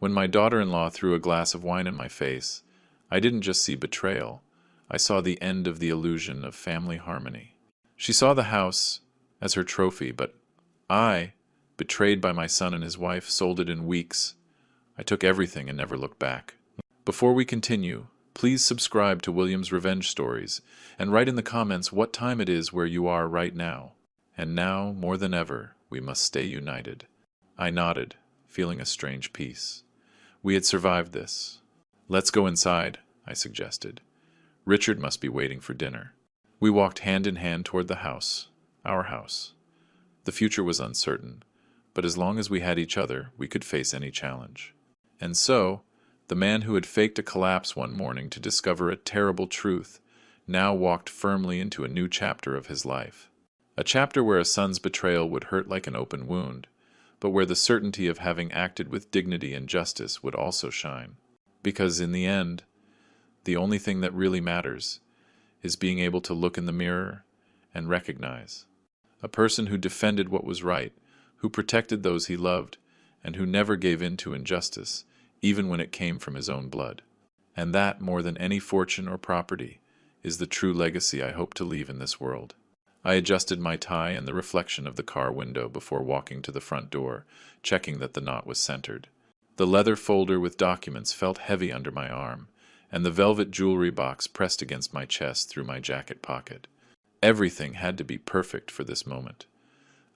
When my daughter-in-law threw a glass of wine in my face, I didn't just see betrayal. I saw the end of the illusion of family harmony. She saw the house as her trophy, but I, betrayed by my son and his wife, sold it in weeks. I took everything and never looked back. Before we continue, please subscribe to William's Revenge Stories and write in the comments what time it is where you are right now. And now, more than ever, we must stay united. I nodded, feeling a strange peace. We had survived this. Let's go inside, I suggested. Richard must be waiting for dinner. We walked hand in hand toward the house, our house. The future was uncertain, but as long as we had each other, we could face any challenge. And so, the man who had faked a collapse one morning to discover a terrible truth now walked firmly into a new chapter of his life. A chapter where a son's betrayal would hurt like an open wound, but where the certainty of having acted with dignity and justice would also shine. Because in the end, the only thing that really matters is being able to look in the mirror and recognize. A person who defended what was right, who protected those he loved, and who never gave in to injustice, even when it came from his own blood. And that, more than any fortune or property, is the true legacy I hope to leave in this world. I adjusted my tie and the reflection of the car window before walking to the front door, checking that the knot was centered. The leather folder with documents felt heavy under my arm, and the velvet jewelry box pressed against my chest through my jacket pocket. Everything had to be perfect for this moment.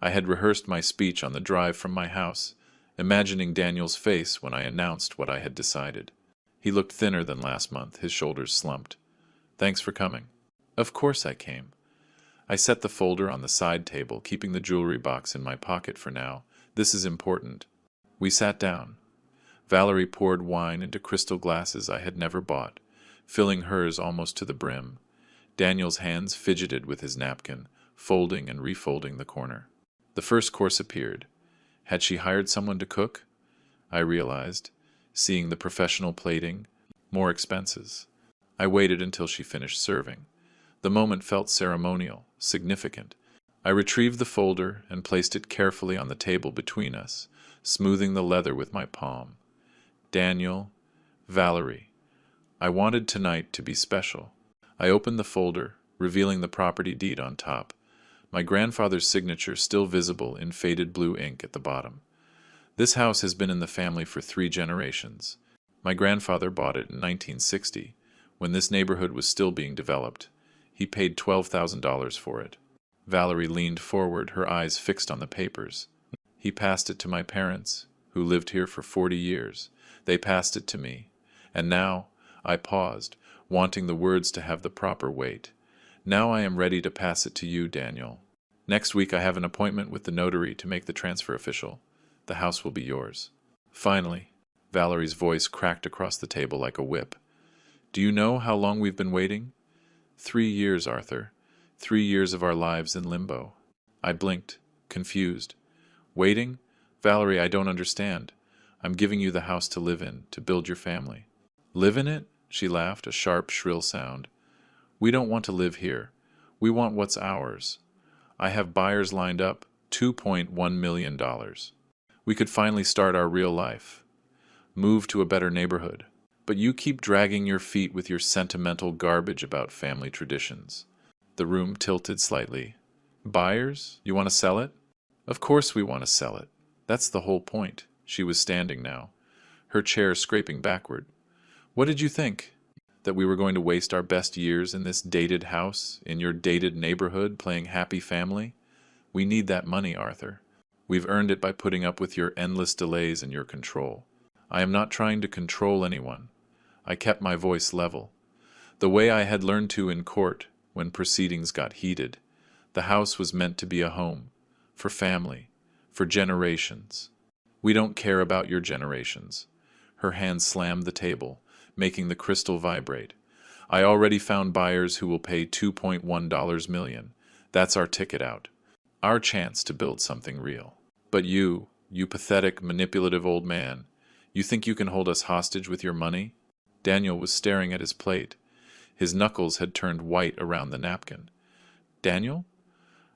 I had rehearsed my speech on the drive from my house, imagining Daniel's face when I announced what I had decided. He looked thinner than last month, his shoulders slumped. "Thanks for coming." "Of course I came." I set the folder on the side table, keeping the jewelry box in my pocket for now. This is important. We sat down. Valerie poured wine into crystal glasses I had never bought, filling hers almost to the brim. Daniel's hands fidgeted with his napkin, folding and refolding the corner. The first course appeared. Had she hired someone to cook? I realized, seeing the professional plating, more expenses. I waited until she finished serving. The moment felt ceremonial, significant. I retrieved the folder and placed it carefully on the table between us, smoothing the leather with my palm. Daniel, Valerie. I wanted tonight to be special. I opened the folder, revealing the property deed on top, my grandfather's signature still visible in faded blue ink at the bottom. This house has been in the family for 3 generations. My grandfather bought it in 1960, when this neighborhood was still being developed. He paid $12,000 for it. Valerie leaned forward, her eyes fixed on the papers. He passed it to my parents, who lived here for 40 years. They passed it to me. And now, I paused, wanting the words to have the proper weight. Now I am ready to pass it to you, Daniel. Next week I have an appointment with the notary to make the transfer official. The house will be yours. Finally, Valerie's voice cracked across the table like a whip. Do you know how long we've been waiting? 3 years, Arthur. 3 years of our lives in limbo. I blinked, confused. Waiting? Valerie, I don't understand. I'm giving you the house to live in, to build your family. Live in it? She laughed, a sharp, shrill sound. We don't want to live here. We want what's ours. I have buyers lined up, $2.1 million. We could finally start our real life. Move to a better neighborhood. But you keep dragging your feet with your sentimental garbage about family traditions. The room tilted slightly. Buyers? You want to sell it? Of course we want to sell it. That's the whole point. She was standing now, her chair scraping backward. What did you think? That we were going to waste our best years in this dated house, in your dated neighborhood, playing happy family? We need that money, Arthur. We've earned it by putting up with your endless delays and your control. I am not trying to control anyone. I kept my voice level, the way I had learned to in court when proceedings got heated. The house was meant to be a home, for family, for generations. We don't care about your generations. Her hand slammed the table, making the crystal vibrate. I already found buyers who will pay $2.1 million. That's our ticket out. Our chance to build something real. But you pathetic, manipulative old man, you think you can hold us hostage with your money? Daniel was staring at his plate. His knuckles had turned white around the napkin. Daniel?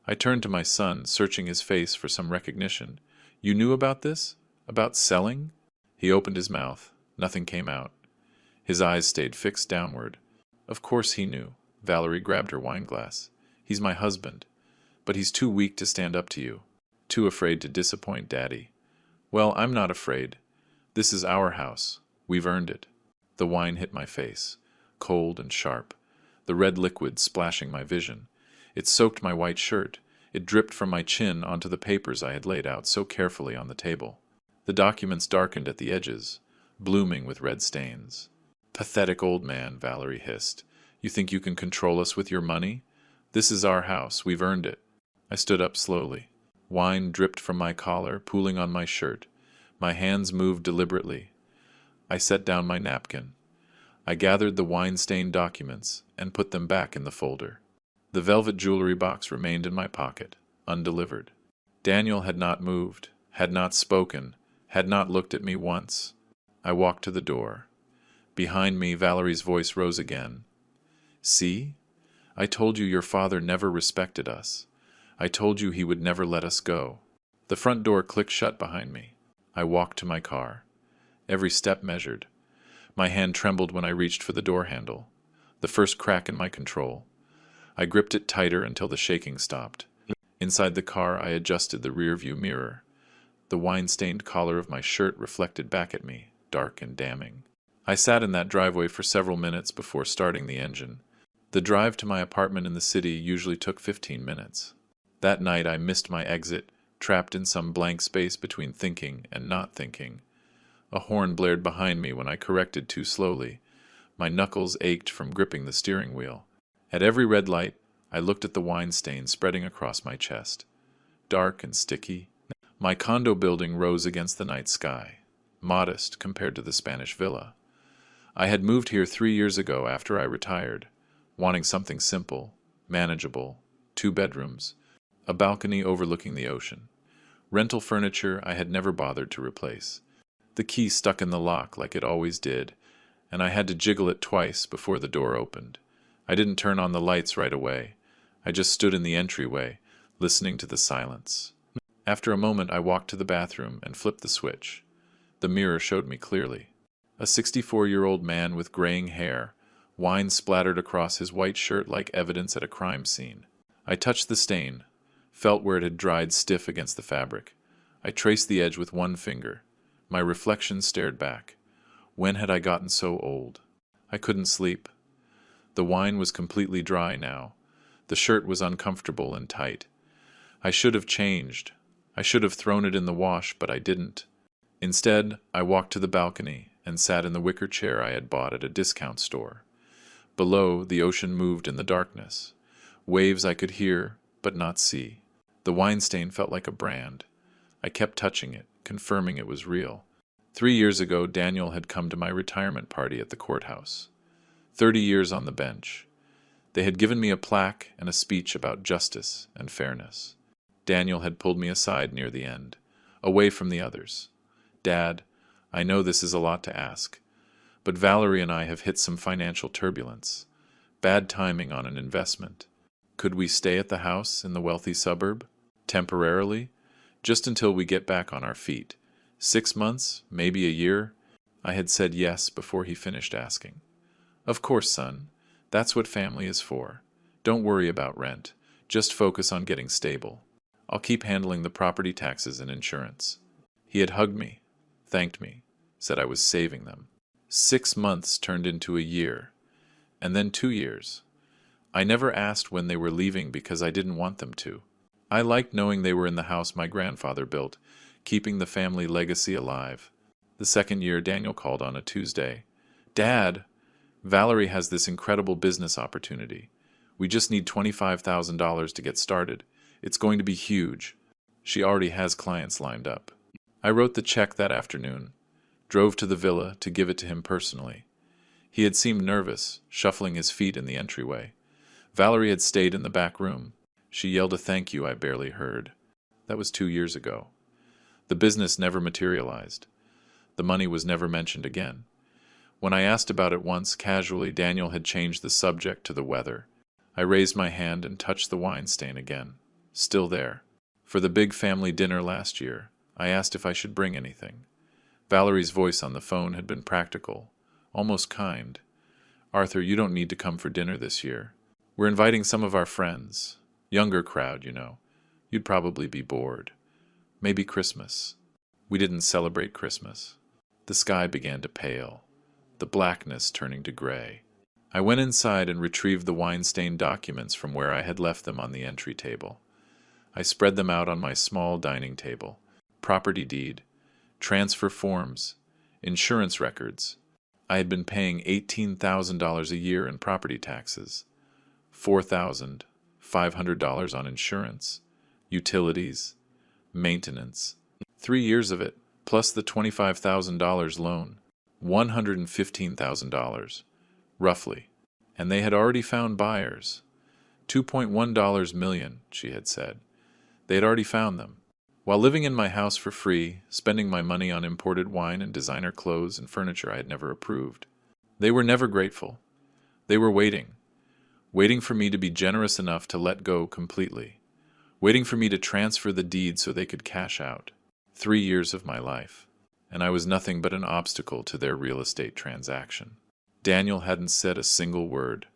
I turned to my son, searching his face for some recognition. You knew about this? About selling? He opened his mouth. Nothing came out. His eyes stayed fixed downward. Of course he knew. Valerie grabbed her wine glass. He's my husband. But he's too weak to stand up to you. Too afraid to disappoint Daddy. Well, I'm not afraid. This is our house. We've earned it. The wine hit my face, cold and sharp, the red liquid splashing my vision. It soaked my white shirt. It dripped from my chin onto the papers I had laid out so carefully on the table. The documents darkened at the edges, blooming with red stains. Pathetic old man, Valerie hissed. You think you can control us with your money? This is our house. We've earned it. I stood up slowly. Wine dripped from my collar, pooling on my shirt. My hands moved deliberately. I set down my napkin. I gathered the wine-stained documents and put them back in the folder. The velvet jewelry box remained in my pocket, undelivered. Daniel had not moved, had not spoken, had not looked at me once. I walked to the door. Behind me, Valerie's voice rose again. See? I told you your father never respected us. I told you he would never let us go. The front door clicked shut behind me. I walked to my car. Every step measured. My hand trembled when I reached for the door handle. The first crack in my control. I gripped it tighter until the shaking stopped. Inside the car, I adjusted the rearview mirror. The wine-stained collar of my shirt reflected back at me, dark and damning. I sat in that driveway for several minutes before starting the engine. The drive to my apartment in the city usually took 15 minutes. That night I missed my exit, trapped in some blank space between thinking and not thinking. A horn blared behind me when I corrected too slowly. My knuckles ached from gripping the steering wheel. At every red light, I looked at the wine stain spreading across my chest. Dark and sticky. My condo building rose against the night sky, modest compared to the Spanish villa. I had moved here 3 years ago after I retired, wanting something simple, manageable, 2 bedrooms, a balcony overlooking the ocean. Rental furniture I had never bothered to replace. The key stuck in the lock like it always did, and I had to jiggle it twice before the door opened. I didn't turn on the lights right away. I just stood in the entryway, listening to the silence. After a moment, I walked to the bathroom and flipped the switch. The mirror showed me clearly. A 64-year-old man with graying hair, wine splattered across his white shirt like evidence at a crime scene. I touched the stain, felt where it had dried stiff against the fabric. I traced the edge with one finger. My reflection stared back. When had I gotten so old? I couldn't sleep. The wine was completely dry now. The shirt was uncomfortable and tight. I should have changed. I should have thrown it in the wash, but I didn't. Instead, I walked to the balcony and sat in the wicker chair I had bought at a discount store. Below, the ocean moved in the darkness. Waves I could hear, but not see. The wine stain felt like a brand. I kept touching it, confirming it was real. 3 years ago, Daniel had come to my retirement party at the courthouse. 30 years on the bench. They had given me a plaque and a speech about justice and fairness. Daniel had pulled me aside near the end, away from the others. Dad, I know this is a lot to ask, but Valerie and I have hit some financial turbulence. Bad timing on an investment. Could we stay at the house in the wealthy suburb? Temporarily? Just until we get back on our feet. 6 months? Maybe a year? I had said yes before he finished asking. Of course, son. That's what family is for. Don't worry about rent. Just focus on getting stable. I'll keep handling the property taxes and insurance. He had hugged me, thanked me, said I was saving them. 6 months turned into a year, and then 2 years. I never asked when they were leaving because I didn't want them to. I liked knowing they were in the house my grandfather built, keeping the family legacy alive. The second year, Daniel called on a Tuesday. Dad, Valerie has this incredible business opportunity. We just need $25,000 to get started. It's going to be huge. She already has clients lined up. I wrote the check that afternoon, drove to the villa to give it to him personally. He had seemed nervous, shuffling his feet in the entryway. Valerie had stayed in the back room. She yelled a thank you I barely heard. That was 2 years ago. The business never materialized. The money was never mentioned again. When I asked about it once, casually, Daniel had changed the subject to the weather. I raised my hand and touched the wine stain again. Still there. For the big family dinner last year, I asked if I should bring anything. Valerie's voice on the phone had been practical, almost kind. "Arthur, you don't need to come for dinner this year. We're inviting some of our friends. Younger crowd, you know. You'd probably be bored. Maybe Christmas." We didn't celebrate Christmas. The sky began to pale, the blackness turning to gray. I went inside and retrieved the wine-stained documents from where I had left them on the entry table. I spread them out on my small dining table. Property deed, transfer forms, insurance records. I had been paying $18,000 a year in property taxes, $4,500 on insurance, utilities, maintenance. 3 years of it, plus the $25,000 loan, $115,000, roughly. And they had already found buyers. $2.1 million, she had said. They had already found them. While living in my house for free, spending my money on imported wine and designer clothes and furniture I had never approved. They were never grateful. They were waiting for me to be generous enough to let go completely, waiting for me to transfer the deed so they could cash out. 3 years of my life, and I was nothing but an obstacle to their real estate transaction. Daniel hadn't said a single word,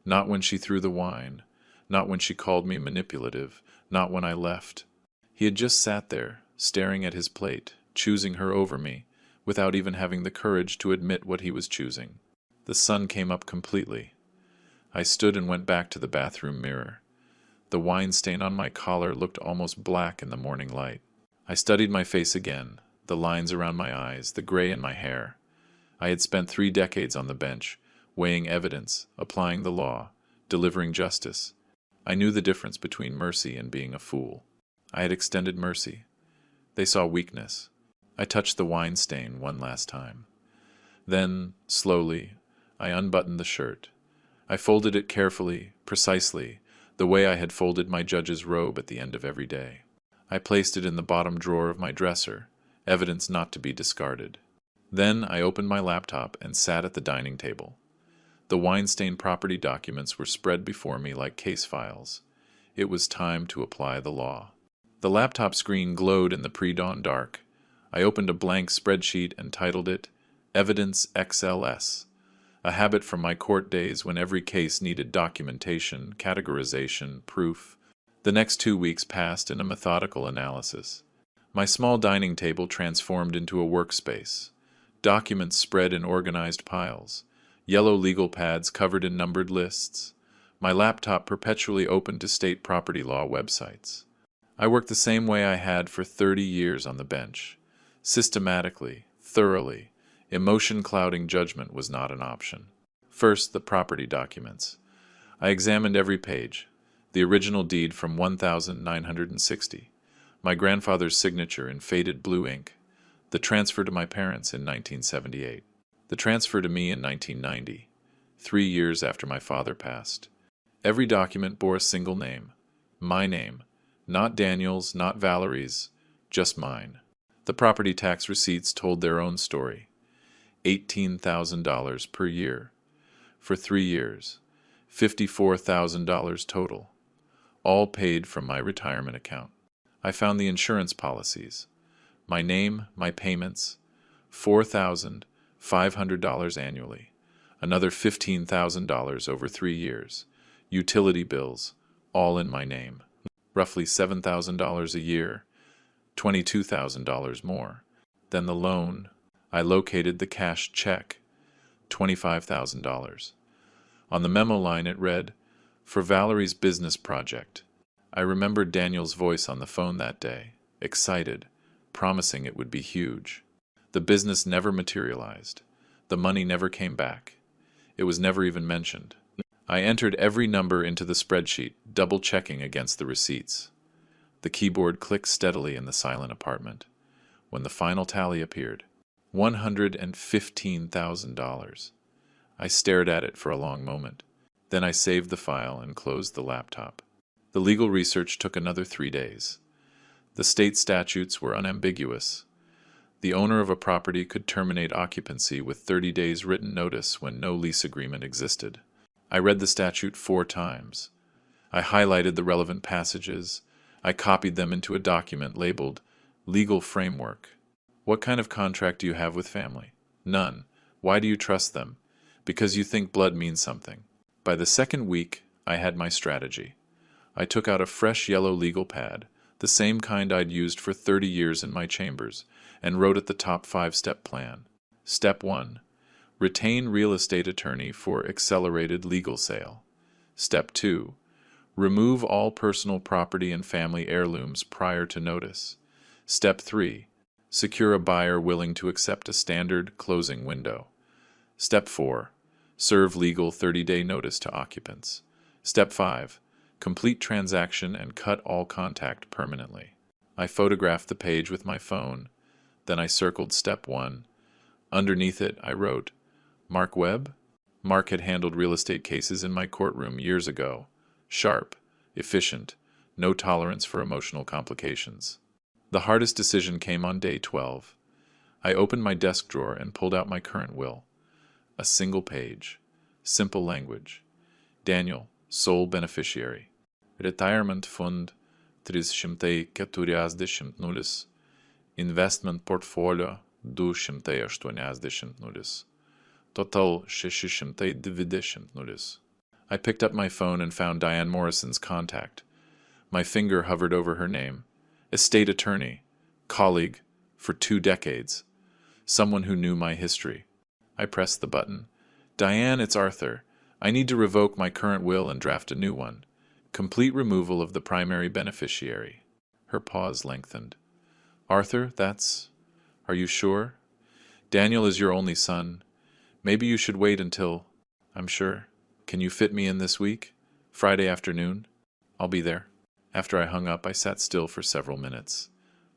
not when she threw the wine, not when she called me manipulative, not when I left. He had just sat there, staring at his plate, choosing her over me, without even having the courage to admit what he was choosing. The sun came up completely. I stood and went back to the bathroom mirror. The wine stain on my collar looked almost black in the morning light. I studied my face again, the lines around my eyes, the gray in my hair. I had spent 3 decades on the bench, weighing evidence, applying the law, delivering justice. I knew the difference between mercy and being a fool. I had extended mercy. They saw weakness. I touched the wine stain one last time. Then, slowly, I unbuttoned the shirt. I folded it carefully, precisely, the way I had folded my judge's robe at the end of every day. I placed it in the bottom drawer of my dresser, evidence not to be discarded. Then I opened my laptop and sat at the dining table. The Weinstein property documents were spread before me like case files. It was time to apply the law. The laptop screen glowed in the pre-dawn dark. I opened a blank spreadsheet and titled it Evidence XLS, a habit from my court days when every case needed documentation, categorization, proof. The next 2 weeks passed in a methodical analysis. My small dining table transformed into a workspace. Documents spread in organized piles. Yellow legal pads covered in numbered lists. My laptop perpetually open to state property law websites. I worked the same way I had for 30 years on the bench. Systematically, thoroughly. Emotion-clouding judgment was not an option. First, the property documents. I examined every page. The original deed from 1960, my grandfather's signature in faded blue ink, the transfer to my parents in 1978, the transfer to me in 1990, 3 years after my father passed. Every document bore a single name, my name, not Daniel's, not Valerie's, just mine. The property tax receipts told their own story. $18,000 per year. For 3 years, $54,000 total. All paid from my retirement account. I found the insurance policies. My name, my payments, $4,500 annually. Another $15,000 over 3 years. Utility bills, all in my name. Roughly $7,000 a year, $22,000 more. Then the loan. I located the cash check, $25,000. On the memo line it read, "For Valerie's business project." I remembered Daniel's voice on the phone that day, excited, promising it would be huge. The business never materialized. The money never came back. It was never even mentioned. I entered every number into the spreadsheet, double-checking against the receipts. The keyboard clicked steadily in the silent apartment. When the final tally appeared, $115,000. I stared at it for a long moment. Then I saved the file and closed the laptop. The legal research took another 3 days. The state statutes were unambiguous. The owner of a property could terminate occupancy with 30 days written notice when no lease agreement existed. I read the statute 4 times. I highlighted the relevant passages. I copied them into a document labeled Legal Framework. What kind of contract do you have with family? None. Why do you trust them? Because you think blood means something. By the second week, I had my strategy. I took out a fresh yellow legal pad, the same kind I'd used for 30 years in my chambers, and wrote at the top 5-step plan. Step 1. Retain real estate attorney for accelerated legal sale. Step 2. Remove all personal property and family heirlooms prior to notice. Step 3. Secure a buyer willing to accept a standard closing window. Step 4. Serve legal 30-day notice to occupants. Step 5. Complete transaction and cut all contact permanently. I photographed the page with my phone. Then I circled Step 1. Underneath it, I wrote, Mark Webb? Mark had handled real estate cases in my courtroom years ago. Sharp, efficient, no tolerance for emotional complications. The hardest decision came on day 12. I opened my desk drawer and pulled out my current will. A single page. Simple language. Daniel, sole beneficiary. Retirement fund 340 Investment portfolio 280. Total 620. I picked up my phone and found Diane Morrison's contact. My finger hovered over her name. Estate attorney. Colleague. For 2 decades. Someone who knew my history. I pressed the button. Diane, it's Arthur. I need to revoke my current will and draft a new one. Complete removal of the primary beneficiary. Her pause lengthened. Arthur, that's... Are you sure? Daniel is your only son. Maybe you should wait until... I'm sure. Can you fit me in this week? Friday afternoon? I'll be there. After I hung up, I sat still for several minutes.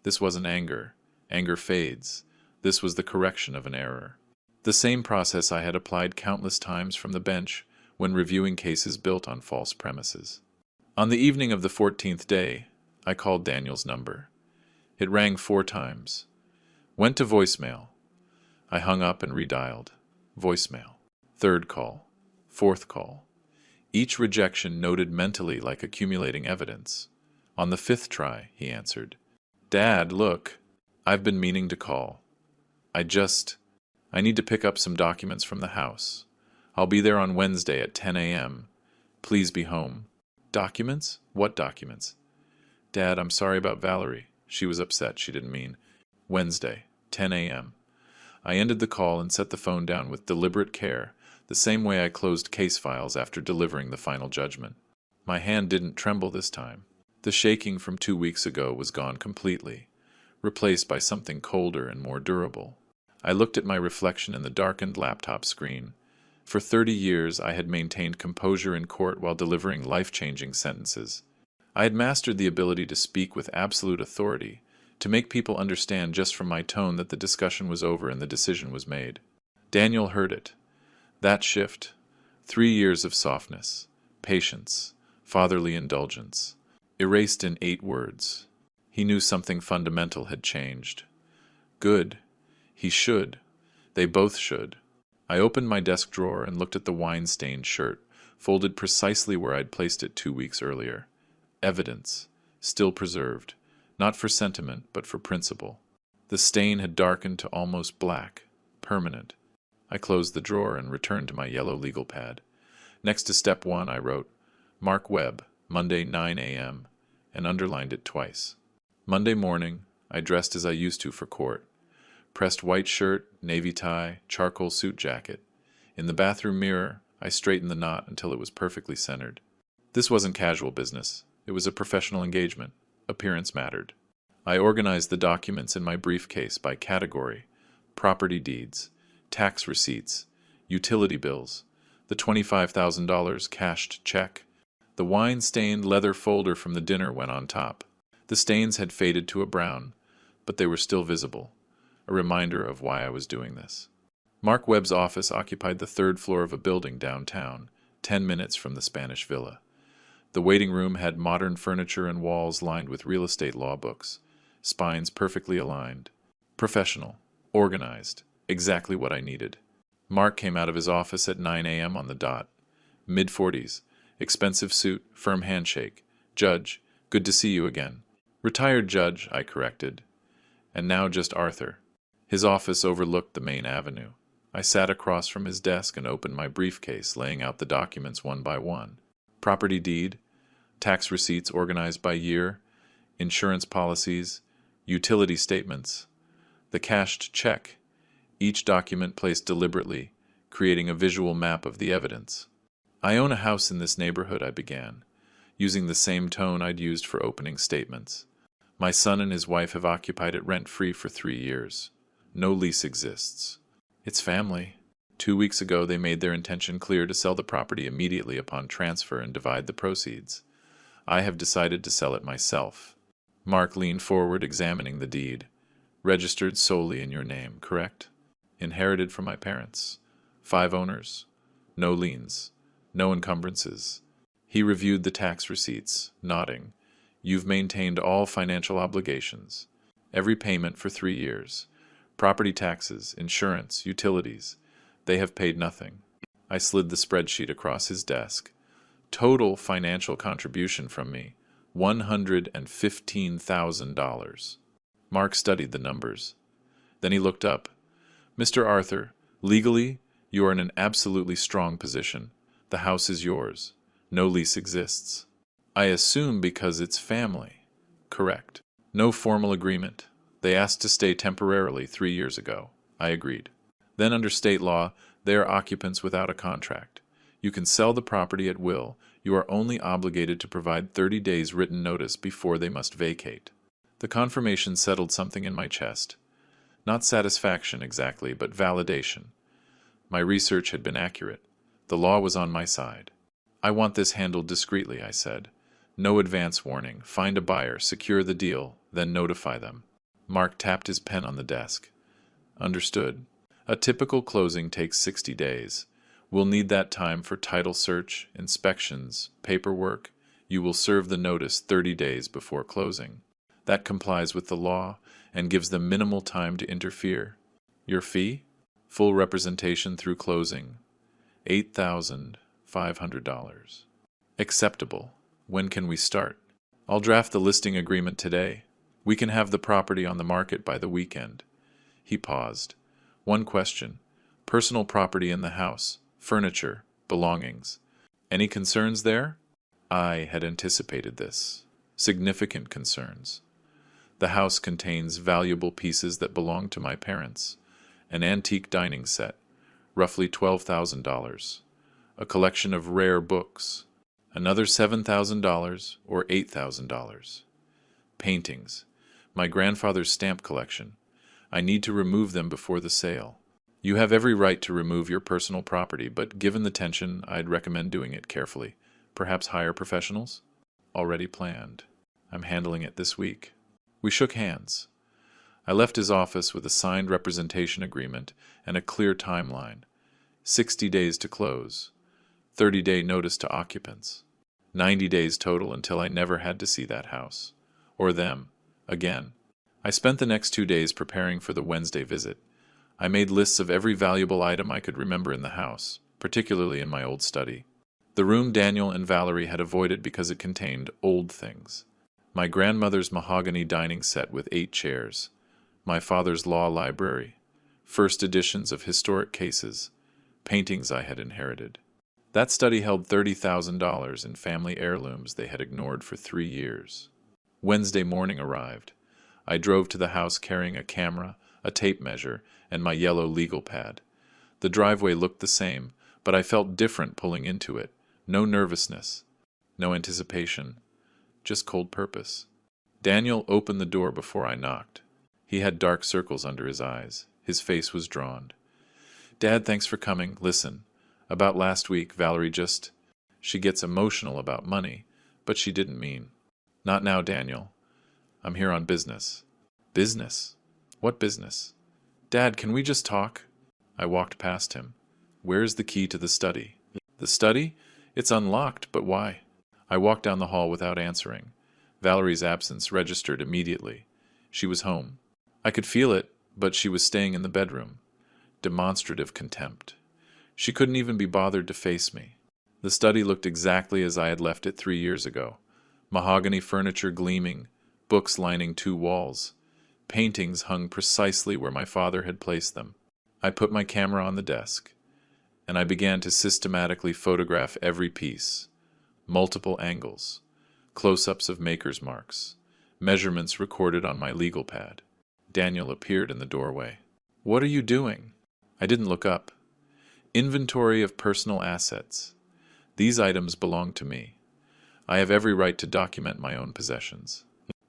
This wasn't anger. Anger fades. This was the correction of an error. The same process I had applied countless times from the bench when reviewing cases built on false premises. On the evening of the 14th day, I called Daniel's number. It rang 4 times. Went to voicemail. I hung up and redialed. Voicemail. 3rd call. 4th call. Each rejection noted mentally like accumulating evidence. On the 5th try, he answered. Dad, look. I've been meaning to call. I need to pick up some documents from the house. I'll be there on Wednesday at 10 a.m. Please be home. Documents? What documents? Dad, I'm sorry about Valerie. She was upset. She didn't mean. Wednesday, 10 a.m. I ended the call and set the phone down with deliberate care, the same way I closed case files after delivering the final judgment. My hand didn't tremble this time. The shaking from 2 weeks ago was gone completely, replaced by something colder and more durable. I looked at my reflection in the darkened laptop screen. For 30 years, I had maintained composure in court while delivering life-changing sentences. I had mastered the ability to speak with absolute authority, to make people understand just from my tone that the discussion was over and the decision was made. Daniel heard it. That shift, 3 years of softness, patience, fatherly indulgence, erased in 8 words. He knew something fundamental had changed. Good. He should. They both should. I opened my desk drawer and looked at the wine-stained shirt, folded precisely where I'd placed it 2 weeks earlier. Evidence, still preserved, not for sentiment, but for principle. The stain had darkened to almost black, permanent. I closed the drawer and returned to my yellow legal pad. Next to Step 1, I wrote, Mark Webb, Monday 9 a.m., and underlined it twice. Monday morning, I dressed as I used to for court. Pressed white shirt, navy tie, charcoal suit jacket. In the bathroom mirror, I straightened the knot until it was perfectly centered. This wasn't casual business. It was a professional engagement. Appearance mattered. I organized the documents in my briefcase by category: property deeds, tax receipts, utility bills, the $25,000 cashed check. The wine-stained leather folder from the dinner went on top. The stains had faded to a brown, but they were still visible, a reminder of why I was doing this. Mark Webb's office occupied the 3rd floor of a building downtown, 10 minutes from the Spanish Villa. The waiting room had modern furniture and walls lined with real estate law books, spines perfectly aligned. Professional, organized, exactly what I needed. Mark came out of his office at 9 a.m. on the dot. Mid-40s, expensive suit, firm handshake. Judge, good to see you again. Retired judge, I corrected. And now just Arthur. His office overlooked the main avenue. I sat across from his desk and opened my briefcase, laying out the documents one by one. Property deed, tax receipts organized by year, insurance policies, utility statements, the cashed check, each document placed deliberately, creating a visual map of the evidence. I own a house in this neighborhood, I began, using the same tone I'd used for opening statements. My son and his wife have occupied it rent-free for 3 years. No lease exists. It's family. 2 weeks ago, they made their intention clear to sell the property immediately upon transfer and divide the proceeds. I have decided to sell it myself. Mark leaned forward, examining the deed. Registered solely in your name, correct? Inherited from my parents. 5 owners. No liens. No encumbrances. He reviewed the tax receipts, nodding. You've maintained all financial obligations. Every payment for 3 years. Property taxes, insurance, utilities. They have paid nothing. I slid the spreadsheet across his desk. Total financial contribution from me, $115,000. Mark studied the numbers. Then he looked up. Mr. Arthur, legally, you are in an absolutely strong position. The house is yours. No lease exists. I assume because it's family. Correct. No formal agreement. They asked to stay temporarily 3 years ago. I agreed. Then under state law, they are occupants without a contract. You can sell the property at will. You are only obligated to provide 30 days written notice before they must vacate. The confirmation settled something in my chest. Not satisfaction exactly, but validation. My research had been accurate. The law was on my side. I want this handled discreetly, I said. No advance warning. Find a buyer, secure the deal, then notify them. Mark tapped his pen on the desk. Understood. A typical closing takes 60 days. We'll need that time for title search, inspections, paperwork. You will serve the notice 30 days before closing. That complies with the law and gives them minimal time to interfere. Your fee? Full representation through closing. $8,500. Acceptable. When can we start? I'll draft the listing agreement today. We can have the property on the market by the weekend. He paused. One question. Personal property in the house. Furniture. Belongings. Any concerns there? I had anticipated this. Significant concerns. The house contains valuable pieces that belong to my parents. An antique dining set, roughly $12,000. A collection of rare books. Another $7,000 or $8,000. Paintings. My grandfather's stamp collection. I need to remove them before the sale. You have every right to remove your personal property, but given the tension, I'd recommend doing it carefully. Perhaps hire professionals? Already planned. I'm handling it this week. We shook hands. I left his office with a signed representation agreement and a clear timeline. 60 days to close. 30-day notice to occupants. 90 days total until I never had to see that house. Or them. Again. I spent the next 2 days preparing for the Wednesday visit. I made lists of every valuable item I could remember in the house, particularly in my old study. The room Daniel and Valerie had avoided because it contained old things. My grandmother's mahogany dining set with 8 chairs. My father's law library. First editions of historic cases. Paintings I had inherited. That study held $30,000 in family heirlooms they had ignored for 3 years. Wednesday morning arrived. I drove to the house carrying a camera, a tape measure, and my yellow legal pad. The driveway looked the same, but I felt different pulling into it. No nervousness. No anticipation. Just cold purpose. Daniel opened the door before I knocked. He had dark circles under his eyes. His face was drawn. Dad, thanks for coming. Listen. About last week, Valerie she gets emotional about money, but she didn't mean. Not now, Daniel. I'm here on business. Business? What business? Dad, can we just talk? I walked past him. Where's the key to the study? The study? It's unlocked, but why? I walked down the hall without answering. Valerie's absence registered immediately. She was home. I could feel it, but she was staying in the bedroom. Demonstrative contempt. She couldn't even be bothered to face me. The study looked exactly as I had left it 3 years ago. Mahogany furniture gleaming, books lining 2 walls. Paintings hung precisely where my father had placed them. I put my camera on the desk, and I began to systematically photograph every piece, multiple angles, close-ups of maker's marks, measurements recorded on my legal pad. Daniel appeared in the doorway. "What are you doing?" I didn't look up. "Inventory of personal assets. These items belong to me. I have every right to document my own possessions."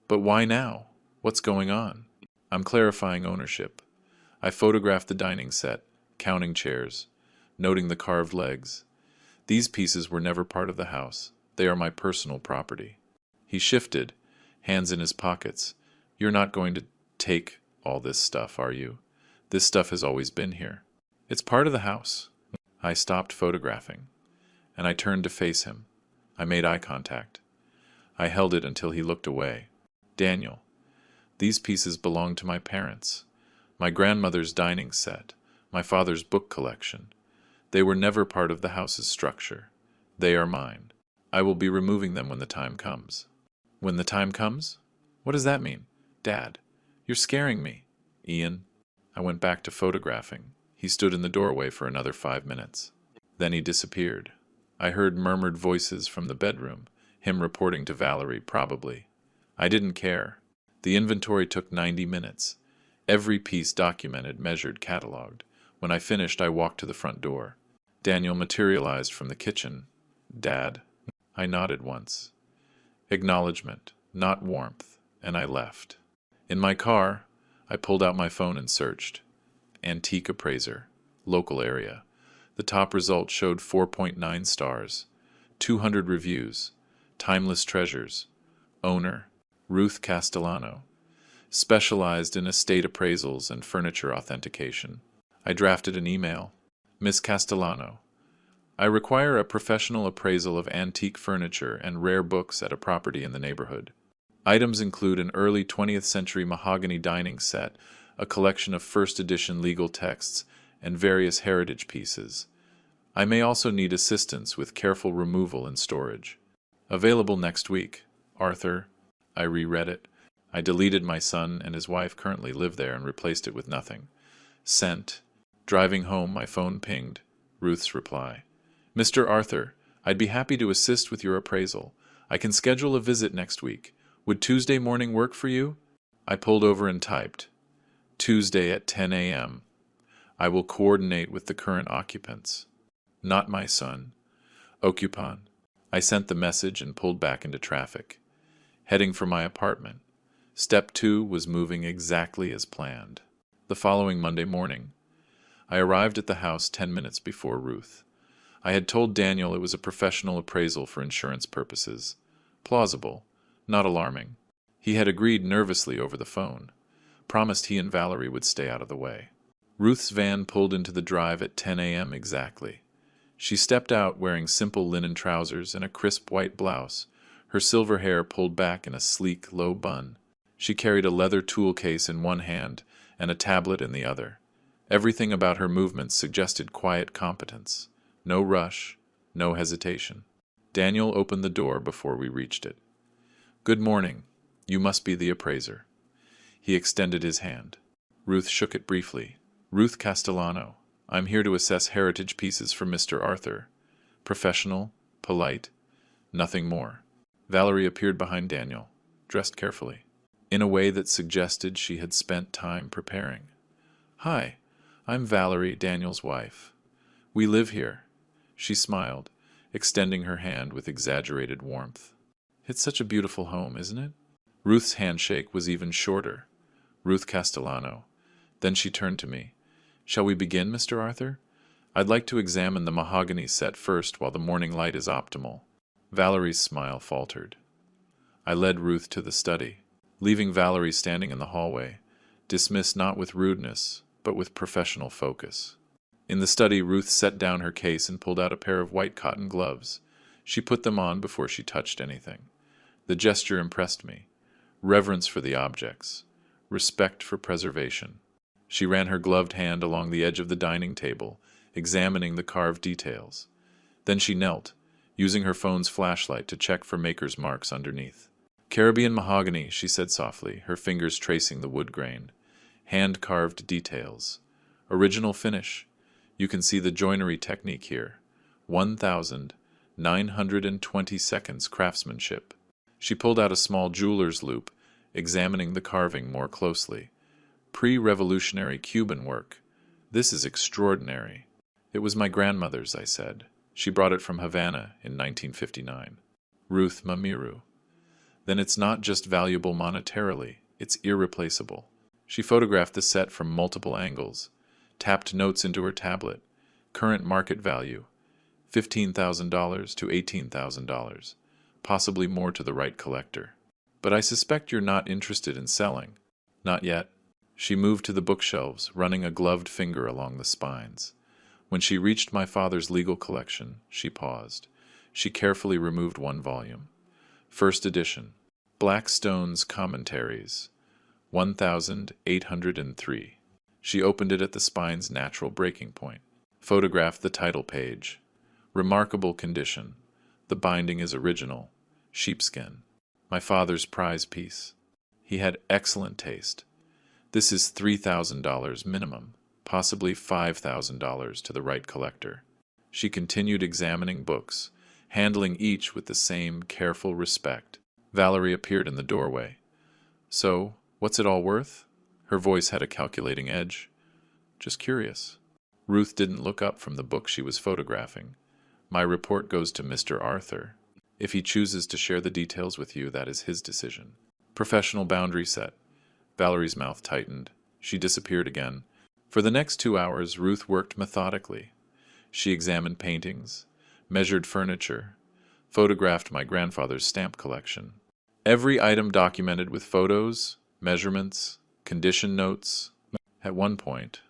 "But why now? What's going on?" "I'm clarifying ownership. I photographed the dining set, counting chairs, noting the carved legs. These pieces were never part of the house. They are my personal property." He shifted, hands in his pockets. "You're not going to take all this stuff, are you? This stuff has always been here. It's part of the house." I stopped photographing, and I turned to face him. I made eye contact. I held it until he looked away. "Daniel, these pieces belong to my parents. My grandmother's dining set, my father's book collection. They were never part of the house's structure. They are mine. I will be removing them when the time comes." "When the time comes? What does that mean?" "Dad, you're scaring me." "Ian." I went back to photographing. He stood in the doorway for another 5 minutes. Then he disappeared. I heard murmured voices from the bedroom, him reporting to Valerie, probably. I didn't care. The inventory took 90 minutes. Every piece documented, measured, catalogued. When I finished, I walked to the front door. Daniel materialized from the kitchen. "Dad." I nodded once. Acknowledgement, not warmth, and I left. In my car, I pulled out my phone and searched. Antique appraiser, local area. The top result showed 4.9 stars, 200 reviews, timeless treasures. Owner, Ruth Castellano. Specialized in estate appraisals and furniture authentication. I drafted an email. "Miss Castellano, I require a professional appraisal of antique furniture and rare books at a property in the neighborhood. Items include an early 20th century mahogany dining set, a collection of first edition legal texts, and various heritage pieces. I may also need assistance with careful removal and storage. Available next week. Arthur." I reread it. I deleted my son and his wife currently live there and replaced it with nothing. Sent. Driving home, my phone pinged. Ruth's reply. "Mr. Arthur, I'd be happy to assist with your appraisal. I can schedule a visit next week. Would Tuesday morning work for you?" I pulled over and typed. "Tuesday at 10 a.m. I will coordinate with the current occupants." Not my son. Occupant. I sent the message and pulled back into traffic. Heading for my apartment. Step 2 was moving exactly as planned. The following Monday morning, I arrived at the house 10 minutes before Ruth. I had told Daniel it was a professional appraisal for insurance purposes. Plausible, not alarming. He had agreed nervously over the phone, promised he and Valerie would stay out of the way. Ruth's van pulled into the drive at 10 a.m. exactly. She stepped out wearing simple linen trousers and a crisp white blouse, her silver hair pulled back in a sleek, low bun. She carried a leather tool case in one hand and a tablet in the other. Everything about her movements suggested quiet competence. No rush, no hesitation. Daniel opened the door before we reached it. "Good morning. You must be the appraiser." He extended his hand. Ruth shook it briefly. "Ruth Castellano. I'm here to assess heritage pieces for Mr. Arthur. Professional, polite, nothing more." Valerie appeared behind Daniel, dressed carefully, in a way that suggested she had spent time preparing. "Hi, I'm Valerie, Daniel's wife. We live here." She smiled, extending her hand with exaggerated warmth. "It's such a beautiful home, isn't it?" Ruth's handshake was even shorter. "Ruth Castellano." Then she turned to me. "Shall we begin, Mr. Arthur? I'd like to examine the mahogany set first while the morning light is optimal." Valerie's smile faltered. I led Ruth to the study, leaving Valerie standing in the hallway, dismissed not with rudeness, but with professional focus. In the study, Ruth set down her case and pulled out a pair of white cotton gloves. She put them on before she touched anything. The gesture impressed me. Reverence for the objects. Respect for preservation. She ran her gloved hand along the edge of the dining table, examining the carved details. Then she knelt, using her phone's flashlight to check for maker's marks underneath. Caribbean mahogany, she said softly, her fingers tracing the wood grain. Hand-carved details. Original finish. You can see the joinery technique here. 1,920 seconds craftsmanship. She pulled out a small jeweler's loupe, examining the carving more closely. Pre-revolutionary Cuban work. This is extraordinary. It was my grandmother's, I said. She brought it from Havana in 1959. Ruth Mamiru. Then it's not just valuable monetarily, it's irreplaceable. She photographed the set from multiple angles, tapped notes into her tablet. Current market value, $15,000 to $18,000, possibly more to the right collector. But I suspect you're not interested in selling. Not yet. She moved to the bookshelves, running a gloved finger along the spines. When she reached my father's legal collection, she paused. She carefully removed one volume. First edition, Blackstone's Commentaries, 1,803. She opened it at the spine's natural breaking point. Photographed the title page. Remarkable condition. The binding is original. Sheepskin. My father's prize piece. He had excellent taste. This is $3,000 minimum, possibly $5,000 to the right collector. She continued examining books, handling each with the same careful respect. Valerie appeared in the doorway. So, what's it all worth? Her voice had a calculating edge. Just curious. Ruth didn't look up from the book she was photographing. My report goes to Mr. Arthur. If he chooses to share the details with you, that is his decision. Professional boundary set. Valerie's mouth tightened. She disappeared again. For the next 2 hours, Ruth worked methodically. She examined paintings, measured furniture, photographed my grandfather's stamp collection. Every item documented with photos, measurements, condition notes. At one point,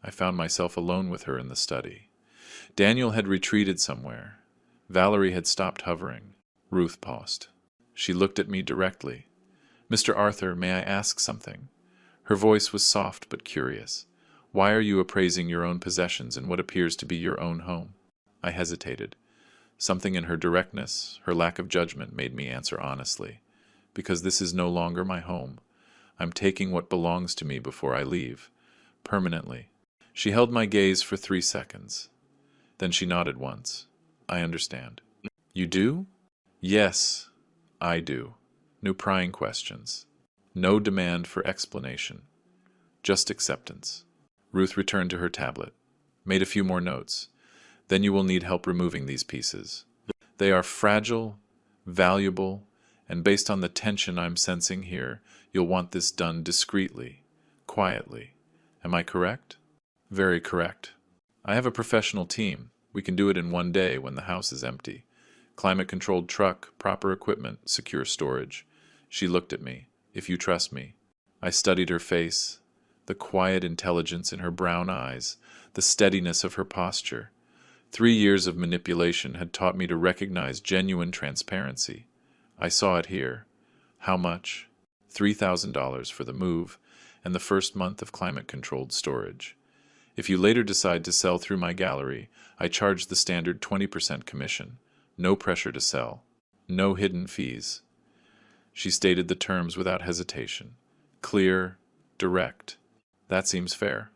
I found myself alone with her in the study. Daniel had retreated somewhere. Valerie had stopped hovering. Ruth paused. She looked at me directly. Mr. Arthur, may I ask something? Her voice was soft but curious. Why are you appraising your own possessions in what appears to be your own home? I hesitated. Something in her directness, her lack of judgment, made me answer honestly. Because this is no longer my home. I'm taking what belongs to me before I leave. Permanently. She held my gaze for 3 seconds. Then she nodded once. I understand. You do? Yes, I do. No prying questions. No demand for explanation. Just acceptance. Ruth returned to her tablet. Made a few more notes. Then you will need help removing these pieces. They are fragile, valuable, and based on the tension I'm sensing here, you'll want this done discreetly, quietly. Am I correct? Very correct. I have a professional team. We can do it in 1 day when the house is empty. Climate-controlled truck, proper equipment, secure storage. She looked at me. If you trust me. I studied her face, the quiet intelligence in her brown eyes, the steadiness of her posture. 3 years of manipulation had taught me to recognize genuine transparency. I saw it here. How much? $3,000 for the move and the first month of climate-controlled storage. If you later decide to sell through my gallery, I charge the standard 20% commission. No pressure to sell. No hidden fees. She stated the terms without hesitation. Clear, direct. That seems fair.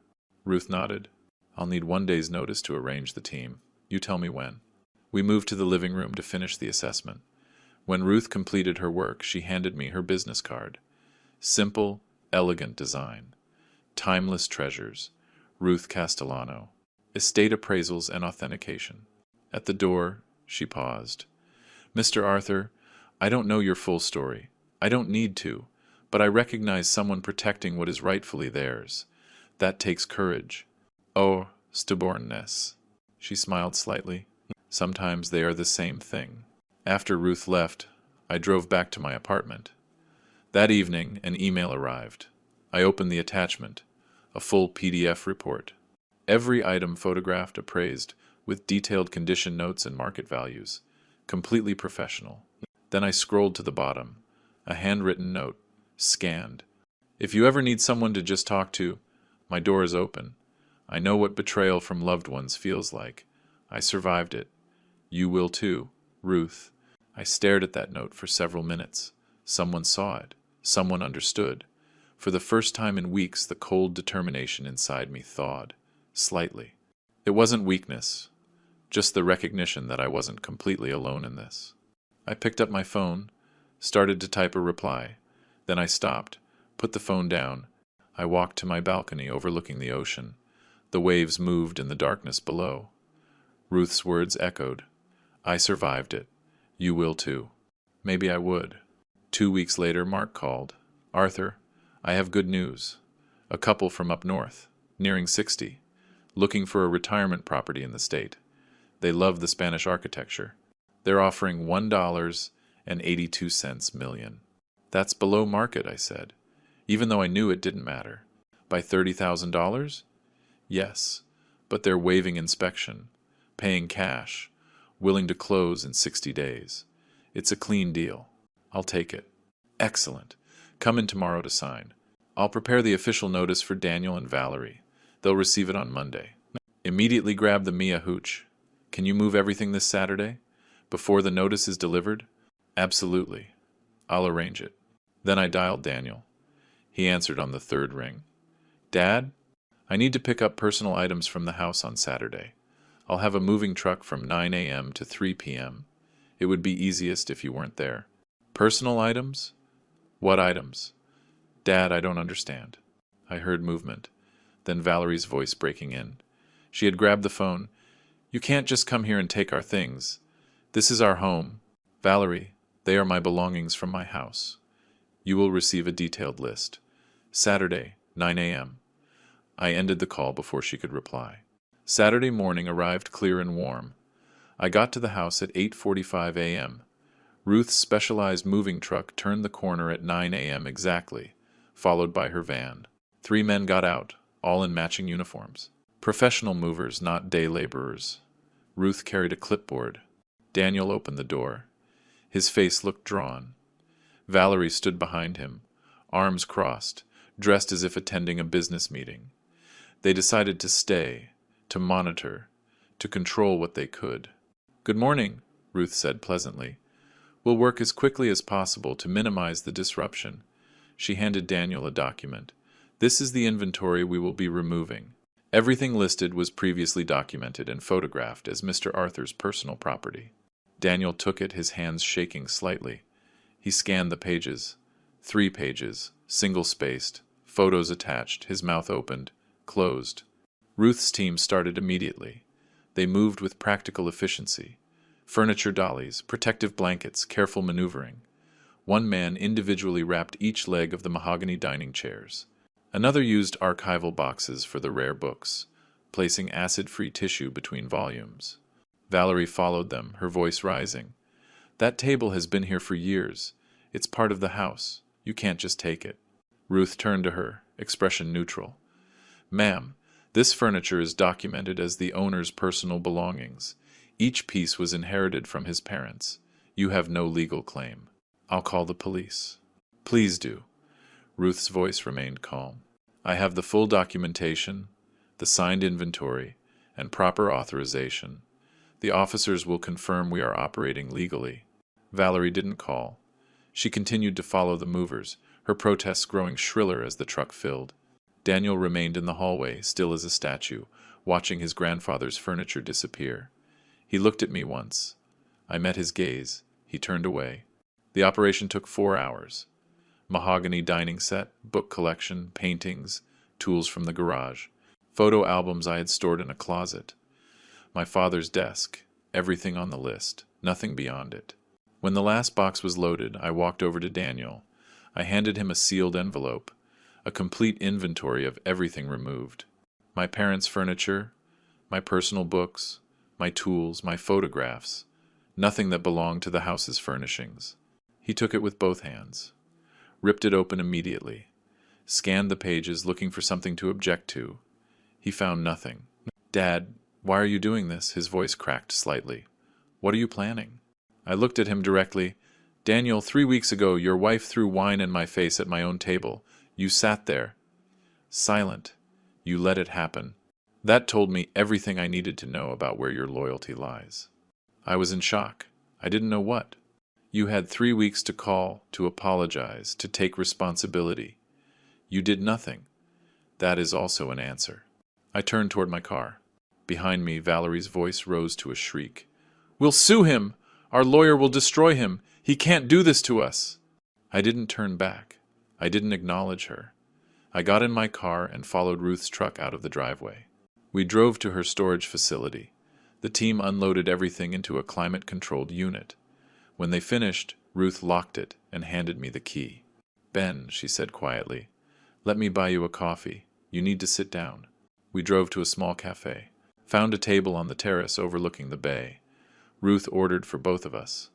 Ruth nodded. I'll need 1 day's notice to arrange the team. You tell me when. We moved to the living room to finish the assessment. When Ruth completed her work, she handed me her business card. Simple, elegant design. Timeless treasures. Ruth Castellano. Estate appraisals and authentication. At the door, she paused. Mr. Arthur, I don't know your full story. I don't need to, but I recognize someone protecting what is rightfully theirs. That takes courage. Oh, stubbornness. She smiled slightly. Sometimes they are the same thing. After Ruth left, I drove back to my apartment. That evening, an email arrived. I opened the attachment, a full PDF report. Every item photographed, appraised, with detailed condition notes and market values. Completely professional. Then I scrolled to the bottom. A handwritten note. Scanned. If you ever need someone to just talk to, my door is open. I know what betrayal from loved ones feels like. I survived it. You will too, Ruth. I stared at that note for several minutes, Someone saw it. Someone understood. For the first time in weeks, the cold determination inside me thawed, slightly. It wasn't weakness, just the recognition that I wasn't completely alone in this. I picked up my phone, started to type a reply. Then I stopped, put the phone down. I walked to my balcony overlooking the ocean. The waves moved in the darkness below. Ruth's words echoed. I survived it. You will too. Maybe I would. 2 weeks later, Mark called. Arthur, I have good news. A couple from up north, nearing 60, looking for a retirement property in the state. They love the Spanish architecture. They're offering $1.82 million. That's below market, I said, even though I knew it didn't matter. By $30,000? Yes, but they're waiving inspection, paying cash, willing to close in 60 days. It's a clean deal. I'll take it. Excellent. Come in tomorrow to sign. I'll prepare the official notice for Daniel and Valerie. They'll receive it on Monday. Immediately grab the Mia hooch. Can you move everything this Saturday? Before the notice is delivered? Absolutely. I'll arrange it. Then I dialed Daniel. He answered on the third ring. Dad, I need to pick up personal items from the house on Saturday. I'll have a moving truck from 9 a.m. to 3 p.m. It would be easiest if you weren't there. Personal items? What items? Dad, I don't understand. I heard movement, then Valerie's voice breaking in. She had grabbed the phone. You can't just come here and take our things. This is our home. Valerie, they are my belongings from my house. You will receive a detailed list. Saturday, 9 a.m. I ended the call before she could reply. Saturday morning arrived clear and warm. I got to the house at 8:45 a.m. Ruth's specialized moving truck turned the corner at 9 a.m. exactly, followed by her van. 3 men got out, all in matching uniforms. Professional movers, not day laborers. Ruth carried a clipboard. Daniel opened the door. His face looked drawn. Valerie stood behind him, arms crossed, dressed as if attending a business meeting. They decided to stay, to monitor, to control what they could. Good morning, Ruth said pleasantly. We'll work as quickly as possible to minimize the disruption. She handed Daniel a document. This is the inventory we will be removing. Everything listed was previously documented and photographed as Mr. Arthur's personal property. Daniel took it, his hands shaking slightly. He scanned the pages. 3 pages, single-spaced, photos attached, his mouth opened, closed. Ruth's team started immediately. They moved with practical efficiency. Furniture dollies, protective blankets, careful maneuvering. One man individually wrapped each leg of the mahogany dining chairs. Another used archival boxes for the rare books, placing acid-free tissue between volumes. Valerie followed them, her voice rising. That table has been here for years. It's part of the house. You can't just take it. Ruth turned to her, expression neutral. Ma'am, this furniture is documented as the owner's personal belongings. Each piece was inherited from his parents. You have no legal claim. I'll call the police. Please do. Ruth's voice remained calm. I have the full documentation, the signed inventory, and proper authorization. The officers will confirm we are operating legally. Valerie didn't call. She continued to follow the movers, her protests growing shriller as the truck filled. Daniel remained in the hallway, still as a statue, watching his grandfather's furniture disappear. He looked at me once. I met his gaze. He turned away. The operation took 4 hours. Mahogany dining set, book collection, paintings, tools from the garage, photo albums I had stored in a closet. My father's desk, everything on the list, nothing beyond it. When the last box was loaded, I walked over to Daniel. I handed him a sealed envelope, a complete inventory of everything removed. My parents' furniture, my personal books, my tools, my photographs, nothing that belonged to the house's furnishings. He took it with both hands, ripped it open immediately, scanned the pages looking for something to object to. He found nothing. Dad, why are you doing this? His voice cracked slightly. What are you planning? I looked at him directly. Daniel, 3 weeks ago, your wife threw wine in my face at my own table. You sat there, silent. You let it happen. That told me everything I needed to know about where your loyalty lies. I was in shock. I didn't know what. You had 3 weeks to call, to apologize, to take responsibility. You did nothing. That is also an answer. I turned toward my car. Behind me, Valerie's voice rose to a shriek. We'll sue him! Our lawyer will destroy him! He can't do this to us! I didn't turn back. I didn't acknowledge her. I got in my car and followed Ruth's truck out of the driveway. We drove to her storage facility. The team unloaded everything into a climate-controlled unit. When they finished, Ruth locked it and handed me the key. Ben, she said quietly, let me buy you a coffee. You need to sit down. We drove to a small cafe, found a table on the terrace overlooking the bay. Ruth ordered for both of us.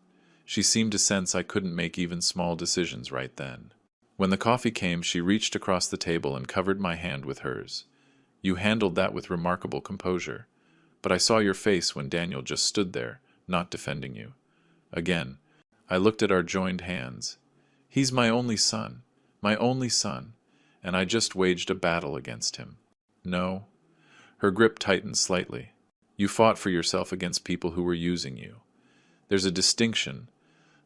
She seemed to sense I couldn't make even small decisions right then. When the coffee came, she reached across the table and covered my hand with hers. You handled that with remarkable composure, but I saw your face when Daniel just stood there, not defending you. Again, I looked at our joined hands. He's my only son, and I just waged a battle against him. No. Her grip tightened slightly. You fought for yourself against people who were using you. There's a distinction.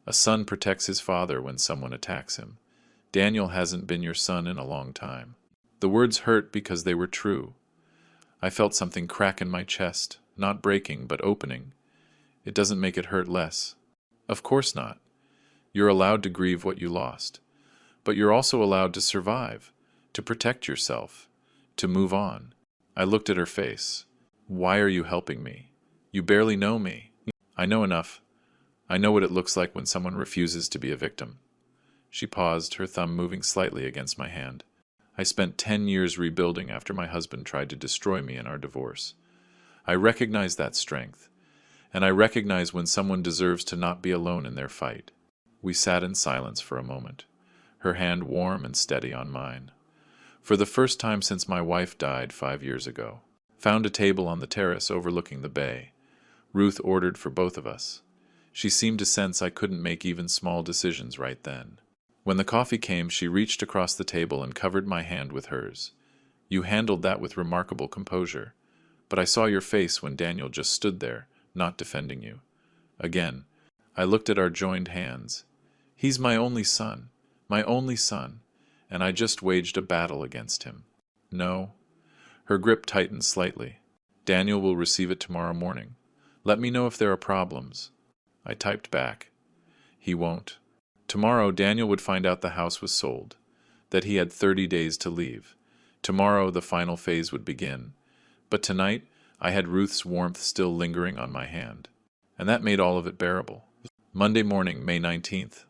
A son protects his father when someone attacks him. Daniel hasn't been your son in a long time. The words hurt because they were true. I felt something crack in my chest, not breaking, but opening. It doesn't make it hurt less. Of course not. You're allowed to grieve what you lost. But you're also allowed to survive, to protect yourself, to move on. I looked at her face. Why are you helping me? You barely know me. I know enough. I know what it looks like when someone refuses to be a victim. She paused, her thumb moving slightly against my hand. I spent 10 years rebuilding after my husband tried to destroy me in our divorce. I recognize that strength, and I recognize when someone deserves to not be alone in their fight. We sat in silence for a moment, her hand warm and steady on mine. For the first time since my wife died 5 years ago, found a table on the terrace overlooking the bay. Ruth ordered for both of us. She seemed to sense I couldn't make even small decisions right then. When the coffee came, she reached across the table and covered my hand with hers. You handled that with remarkable composure, but I saw your face when Daniel just stood there, not defending you. Again, I looked at our joined hands. He's my only son, and I just waged a battle against him. No. Her grip tightened slightly. Daniel will receive it tomorrow morning. Let me know if there are problems. I typed back. He won't. Tomorrow, Daniel would find out the house was sold, that he had 30 days to leave. Tomorrow, the final phase would begin. But tonight, I had Ruth's warmth still lingering on my hand. And that made all of it bearable. Monday morning, May 19th.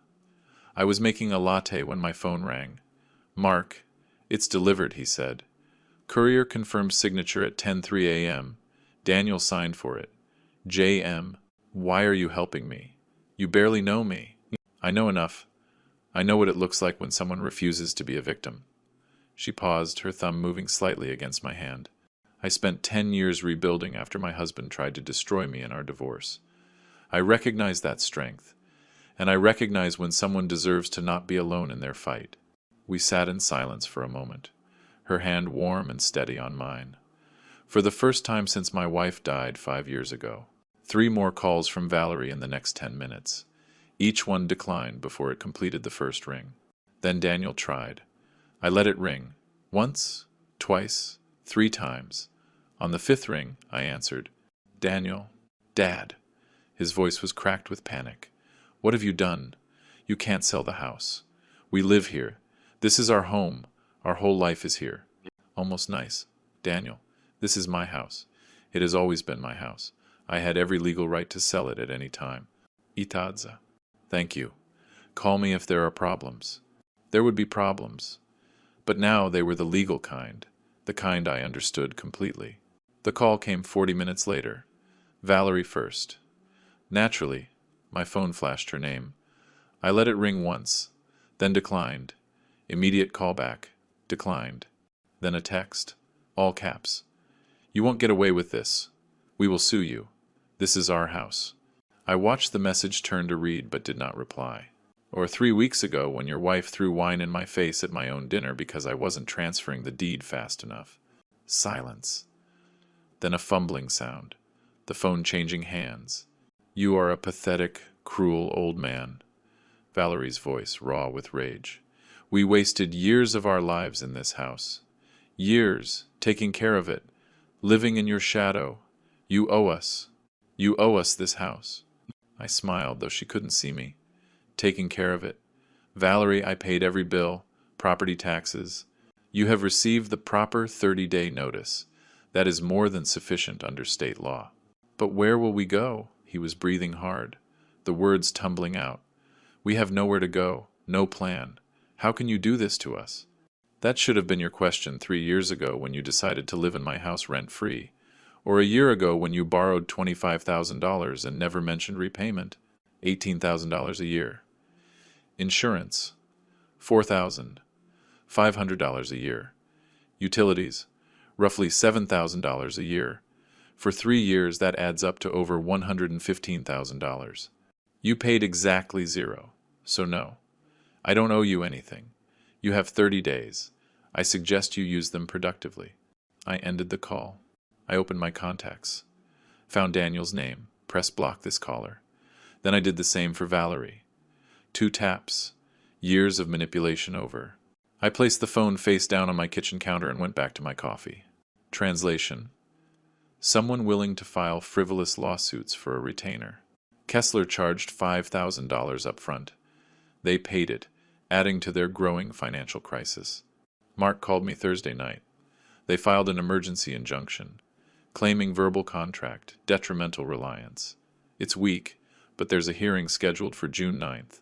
I was making a latte when my phone rang. Mark, it's delivered, he said. Courier confirmed signature at 10:03 a.m. Daniel signed for it. J.M., why are you helping me? You barely know me. I know enough. I know what it looks like when someone refuses to be a victim. She paused, her thumb moving slightly against my hand. I spent 10 years rebuilding after my husband tried to destroy me in our divorce. I recognize that strength, and I recognize when someone deserves to not be alone in their fight. We sat in silence for a moment, her hand warm and steady on mine. For the first time since my wife died 5 years ago. 3 more calls from Valerie in the next 10 minutes. Each one declined before it completed the first ring. Then Daniel tried. I let it ring. Once, twice, 3 times. On the 5th ring, I answered. Daniel, Dad. His voice was cracked with panic. What have you done? You can't sell the house. We live here. This is our home. Our whole life is here. Almost nice. Daniel, this is my house. It has always been my house. I had every legal right to sell it at any time. Itadza. Thank you. Call me if there are problems. There would be problems. But now they were the legal kind, the kind I understood completely. The call came 40 minutes later. Valerie first. Naturally, my phone flashed her name. I let it ring once, then declined. Immediate callback. Declined. Then a text. All caps. You won't get away with this. We will sue you. This is our house. I watched the message turn to read but did not reply. Or 3 weeks ago when your wife threw wine in my face at my own dinner because I wasn't transferring the deed fast enough. Silence. Then a fumbling sound. The phone changing hands. You are a pathetic, cruel old man. Valerie's voice raw with rage. We wasted years of our lives in this house. Years, taking care of it, living in your shadow. You owe us. You owe us this house. I smiled, though she couldn't see me. Taking care of it. Valerie, I paid every bill, property taxes. You have received the proper 30-day notice. That is more than sufficient under state law. But where will we go? He was breathing hard, the words tumbling out. We have nowhere to go, no plan. How can you do this to us? That should have been your question 3 years ago when you decided to live in my house rent-free, or a year ago when you borrowed $25,000 and never mentioned repayment, $18,000 a year. Insurance, $4,500 a year. Utilities, roughly $7,000 a year. For 3 years, that adds up to over $115,000. You paid exactly zero, so no. I don't owe you anything. You have 30 days. I suggest you use them productively. I ended the call. I opened my contacts. Found Daniel's name. Press block this caller. Then I did the same for Valerie. 2 taps. Years of manipulation over. I placed the phone face down on my kitchen counter and went back to my coffee. Translation. Someone willing to file frivolous lawsuits for a retainer. Kessler charged $5,000 up front. They paid it, adding to their growing financial crisis. Mark called me Thursday night. They filed an emergency injunction, claiming verbal contract, detrimental reliance. It's weak, but there's a hearing scheduled for June 9th.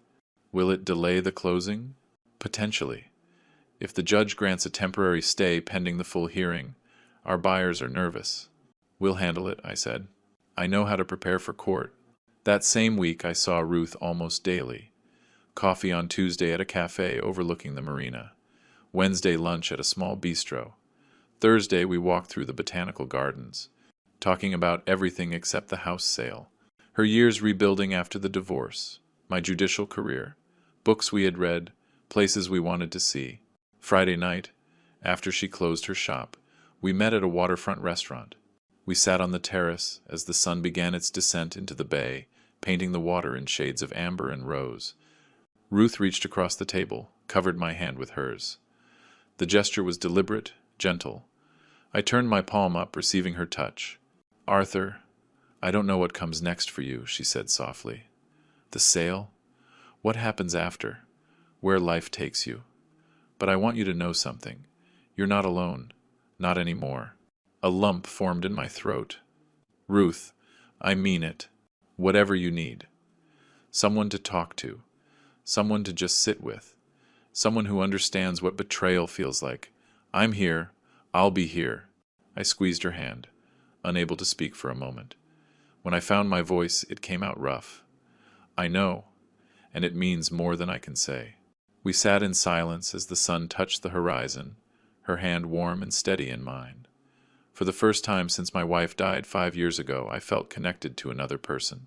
Will it delay the closing? Potentially. If the judge grants a temporary stay pending the full hearing, our buyers are nervous. We'll handle it, I said. I know how to prepare for court. That same week I saw Ruth almost daily. Coffee on Tuesday at a cafe overlooking the marina. Wednesday lunch at a small bistro. Thursday we walked through the botanical gardens, talking about everything except the house sale, her years rebuilding after the divorce, my judicial career, books we had read, places we wanted to see. Friday night, after she closed her shop, we met at a waterfront restaurant. We sat on the terrace as the sun began its descent into the bay, painting the water in shades of amber and rose. Ruth reached across the table, covered my hand with hers. The gesture was deliberate, gentle. I turned my palm up, receiving her touch. Arthur, I don't know what comes next for you, she said softly. The sale? What happens after? Where life takes you? But I want you to know something. You're not alone. Not anymore. A lump formed in my throat. Ruth, I mean it. Whatever you need. Someone to talk to. Someone to just sit with. Someone who understands what betrayal feels like. I'm here. I'll be here. I squeezed her hand, unable to speak for a moment. When I found my voice, it came out rough. I know, and it means more than I can say. We sat in silence as the sun touched the horizon, her hand warm and steady in mine. For the first time since my wife died 5 years ago, I felt connected to another person.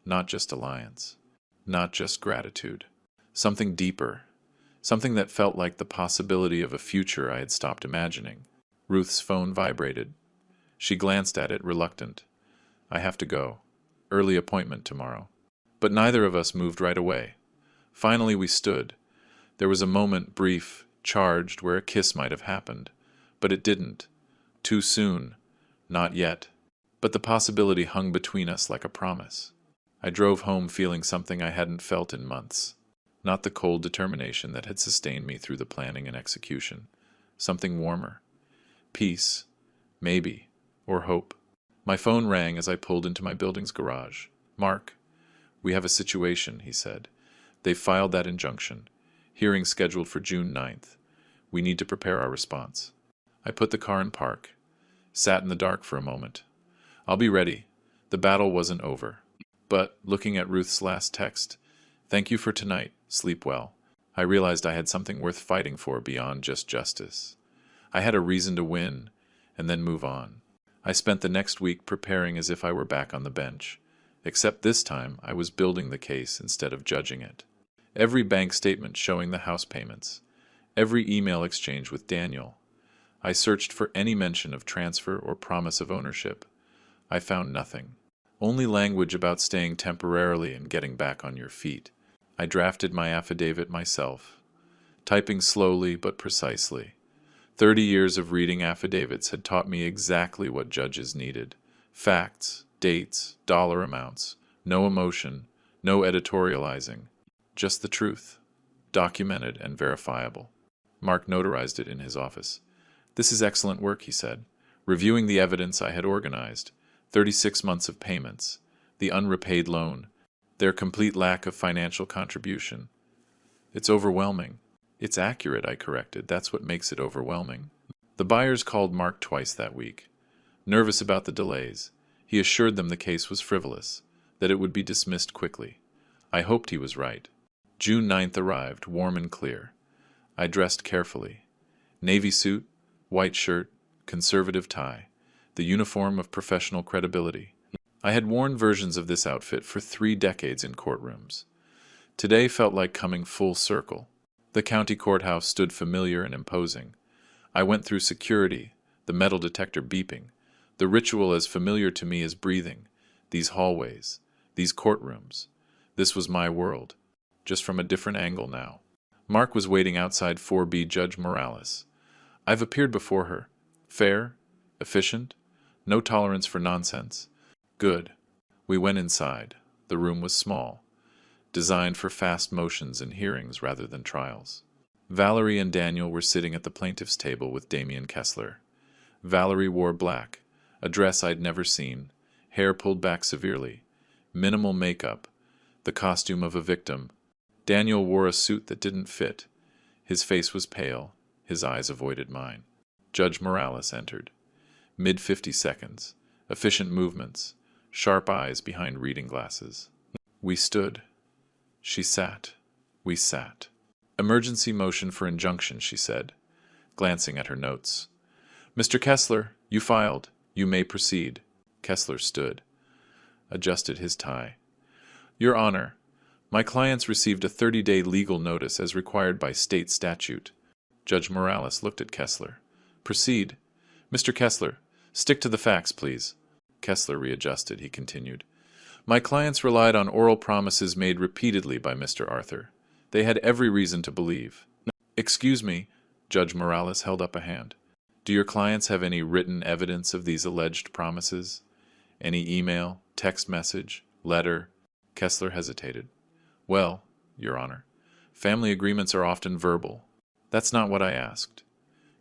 Not just alliance. Not just gratitude. Something deeper. Something that felt like the possibility of a future I had stopped imagining. Ruth's phone vibrated. She glanced at it, reluctant. I have to go. Early appointment tomorrow. But neither of us moved right away. Finally we stood. There was a moment, brief, charged, where a kiss might have happened. But it didn't. Too soon. Not yet. But the possibility hung between us like a promise. I drove home feeling something I hadn't felt in months. Not the cold determination that had sustained me through the planning and execution. Something warmer. Peace. Maybe. Or hope. My phone rang as I pulled into my building's garage. Mark, we have a situation, he said. They've filed that injunction. Hearing scheduled for June 9th. We need to prepare our response. I put the car in park. Sat in the dark for a moment. I'll be ready. The battle wasn't over. But, looking at Ruth's last text, thank you for tonight. Sleep well. I realized I had something worth fighting for beyond just justice. I had a reason to win, and then move on. I spent the next week preparing as if I were back on the bench, except this time I was building the case instead of judging it. Every bank statement showing the house payments, every email exchange with Daniel. I searched for any mention of transfer or promise of ownership. I found nothing. Only language about staying temporarily and getting back on your feet. I drafted my affidavit myself, typing slowly but precisely. 30 years of reading affidavits had taught me exactly what judges needed. Facts, dates, dollar amounts, no emotion, no editorializing, just the truth, documented and verifiable. Mark notarized it in his office. "This is excellent work," he said, reviewing the evidence I had organized, 36 months of payments, the unrepaid loan, their complete lack of financial contribution. "It's overwhelming." "It's accurate," I corrected. "That's what makes it overwhelming." The buyers called Mark twice that week, nervous about the delays. He assured them the case was frivolous, that it would be dismissed quickly. I hoped he was right. June 9th arrived, warm and clear. I dressed carefully. Navy suit, white shirt, conservative tie, the uniform of professional credibility. I had worn versions of this outfit for 3 decades in courtrooms. Today felt like coming full circle. The county courthouse stood familiar and imposing. I went through security, the metal detector beeping, the ritual as familiar to me as breathing, these hallways, these courtrooms. This was my world, just from a different angle now. Mark was waiting outside 4B Judge Morales. I've appeared before her. Fair, efficient, no tolerance for nonsense. Good. We went inside. The room was small, designed for fast motions and hearings rather than trials. Valerie and Daniel were sitting at the plaintiff's table with Damian Kessler. Valerie wore black, a dress I'd never seen, hair pulled back severely, minimal makeup, the costume of a victim. Daniel wore a suit that didn't fit. His face was pale, his eyes avoided mine. Judge Morales entered. Mid-50 seconds, efficient movements, sharp eyes behind reading glasses. We stood. She sat. We sat. "Emergency motion for injunction," she said, glancing at her notes. "Mr. Kessler, you filed. You may proceed." Kessler stood, adjusted his tie. "Your Honor, my clients received a 30-day legal notice as required by state statute." Judge Morales looked at Kessler. "Proceed. Mr. Kessler, stick to the facts, please." Kessler readjusted. He continued. "My clients relied on oral promises made repeatedly by Mr. Arthur. They had every reason to believe." "Excuse me," Judge Morales held up a hand. "Do your clients have any written evidence of these alleged promises? Any email, text message, letter?" Kessler hesitated. "Well, Your Honor, family agreements are often verbal. That's not what I asked.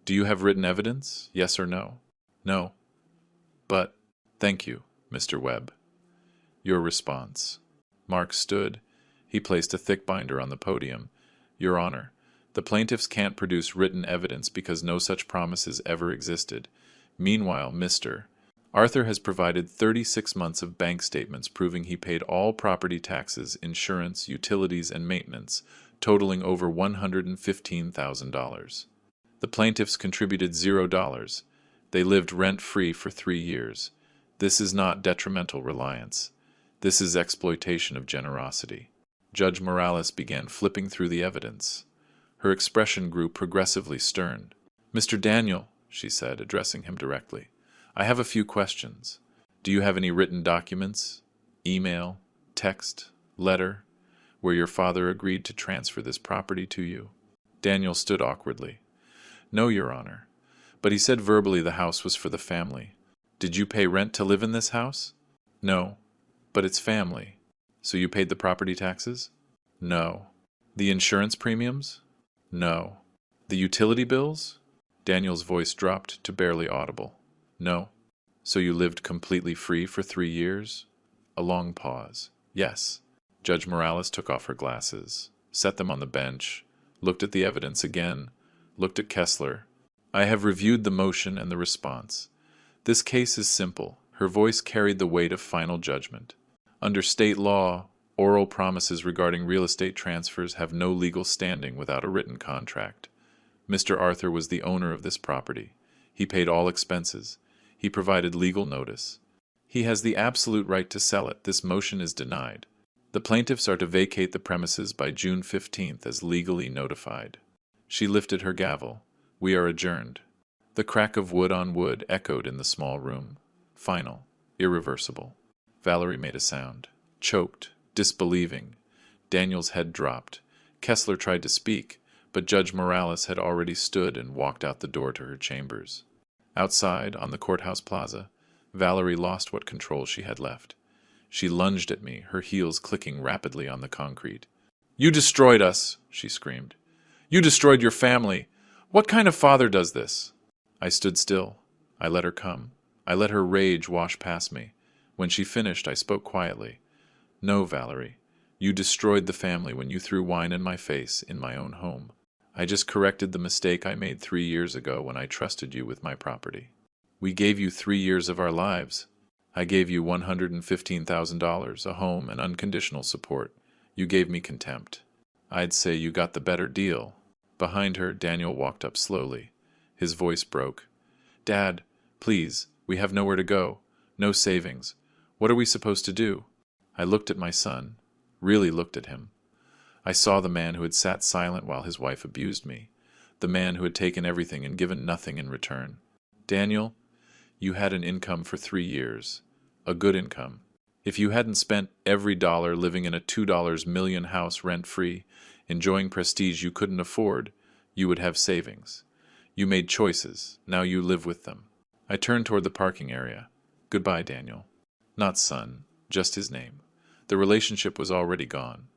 Do you have written evidence? Yes or no?" "No." "But, thank you, Mr. Webb. Your response." Mark stood. He placed a thick binder on the podium. "Your Honor, the plaintiffs can't produce written evidence because no such promises ever existed. Meanwhile, Mr. Arthur has provided 36 months of bank statements proving he paid all property taxes, insurance, utilities, and maintenance, totaling over $115,000. The plaintiffs contributed $0. They lived rent-free for 3 years. This is not detrimental reliance. This is exploitation of generosity." Judge Morales began flipping through the evidence. Her expression grew progressively stern. "Mr. Daniel," she said, addressing him directly, "I have a few questions. Do you have any written documents, email, text, letter, where your father agreed to transfer this property to you?" Daniel stood awkwardly. "No, Your Honor. But he said verbally the house was for the family." "Did you pay rent to live in this house?" "No. But it's family. So you paid the property taxes?" "No." "The insurance premiums?" "No." "The utility bills?" Daniel's voice dropped to barely audible. "No." "So you lived completely free for 3 years?" A long pause. "Yes." Judge Morales took off her glasses, set them on the bench, looked at the evidence again, looked at Kessler. "I have reviewed the motion and the response. This case is simple." Her voice carried the weight of final judgment. "Under state law, oral promises regarding real estate transfers have no legal standing without a written contract. Mr. Arthur was the owner of this property. He paid all expenses. He provided legal notice. He has the absolute right to sell it. This motion is denied. The plaintiffs are to vacate the premises by June 15th as legally notified." She lifted her gavel. "We are adjourned." The crack of wood on wood echoed in the small room. Final, irreversible. Valerie made a sound. Choked, disbelieving. Daniel's head dropped. Kessler tried to speak, but Judge Morales had already stood and walked out the door to her chambers. Outside, on the courthouse plaza, Valerie lost what control she had left. She lunged at me, her heels clicking rapidly on the concrete. "You destroyed us," she screamed. "You destroyed your family. What kind of father does this?" I stood still. I let her come. I let her rage wash past me. When she finished, I spoke quietly. "No, Valerie. You destroyed the family when you threw wine in my face in my own home. I just corrected the mistake I made 3 years ago when I trusted you with my property. We gave you 3 years of our lives. I gave you $115,000, a home, and unconditional support. You gave me contempt. I'd say you got the better deal." Behind her, Daniel walked up slowly. His voice broke. "Dad, please, we have nowhere to go. No savings. What are we supposed to do?" I looked at my son, really looked at him. I saw the man who had sat silent while his wife abused me, the man who had taken everything and given nothing in return. "Daniel, you had an income for 3 years, a good income. If you hadn't spent every dollar living in a $2 million house rent-free, enjoying prestige you couldn't afford, you would have savings. You made choices, now you live with them." I turned toward the parking area. "Goodbye, Daniel." Not son, just his name. The relationship was already gone.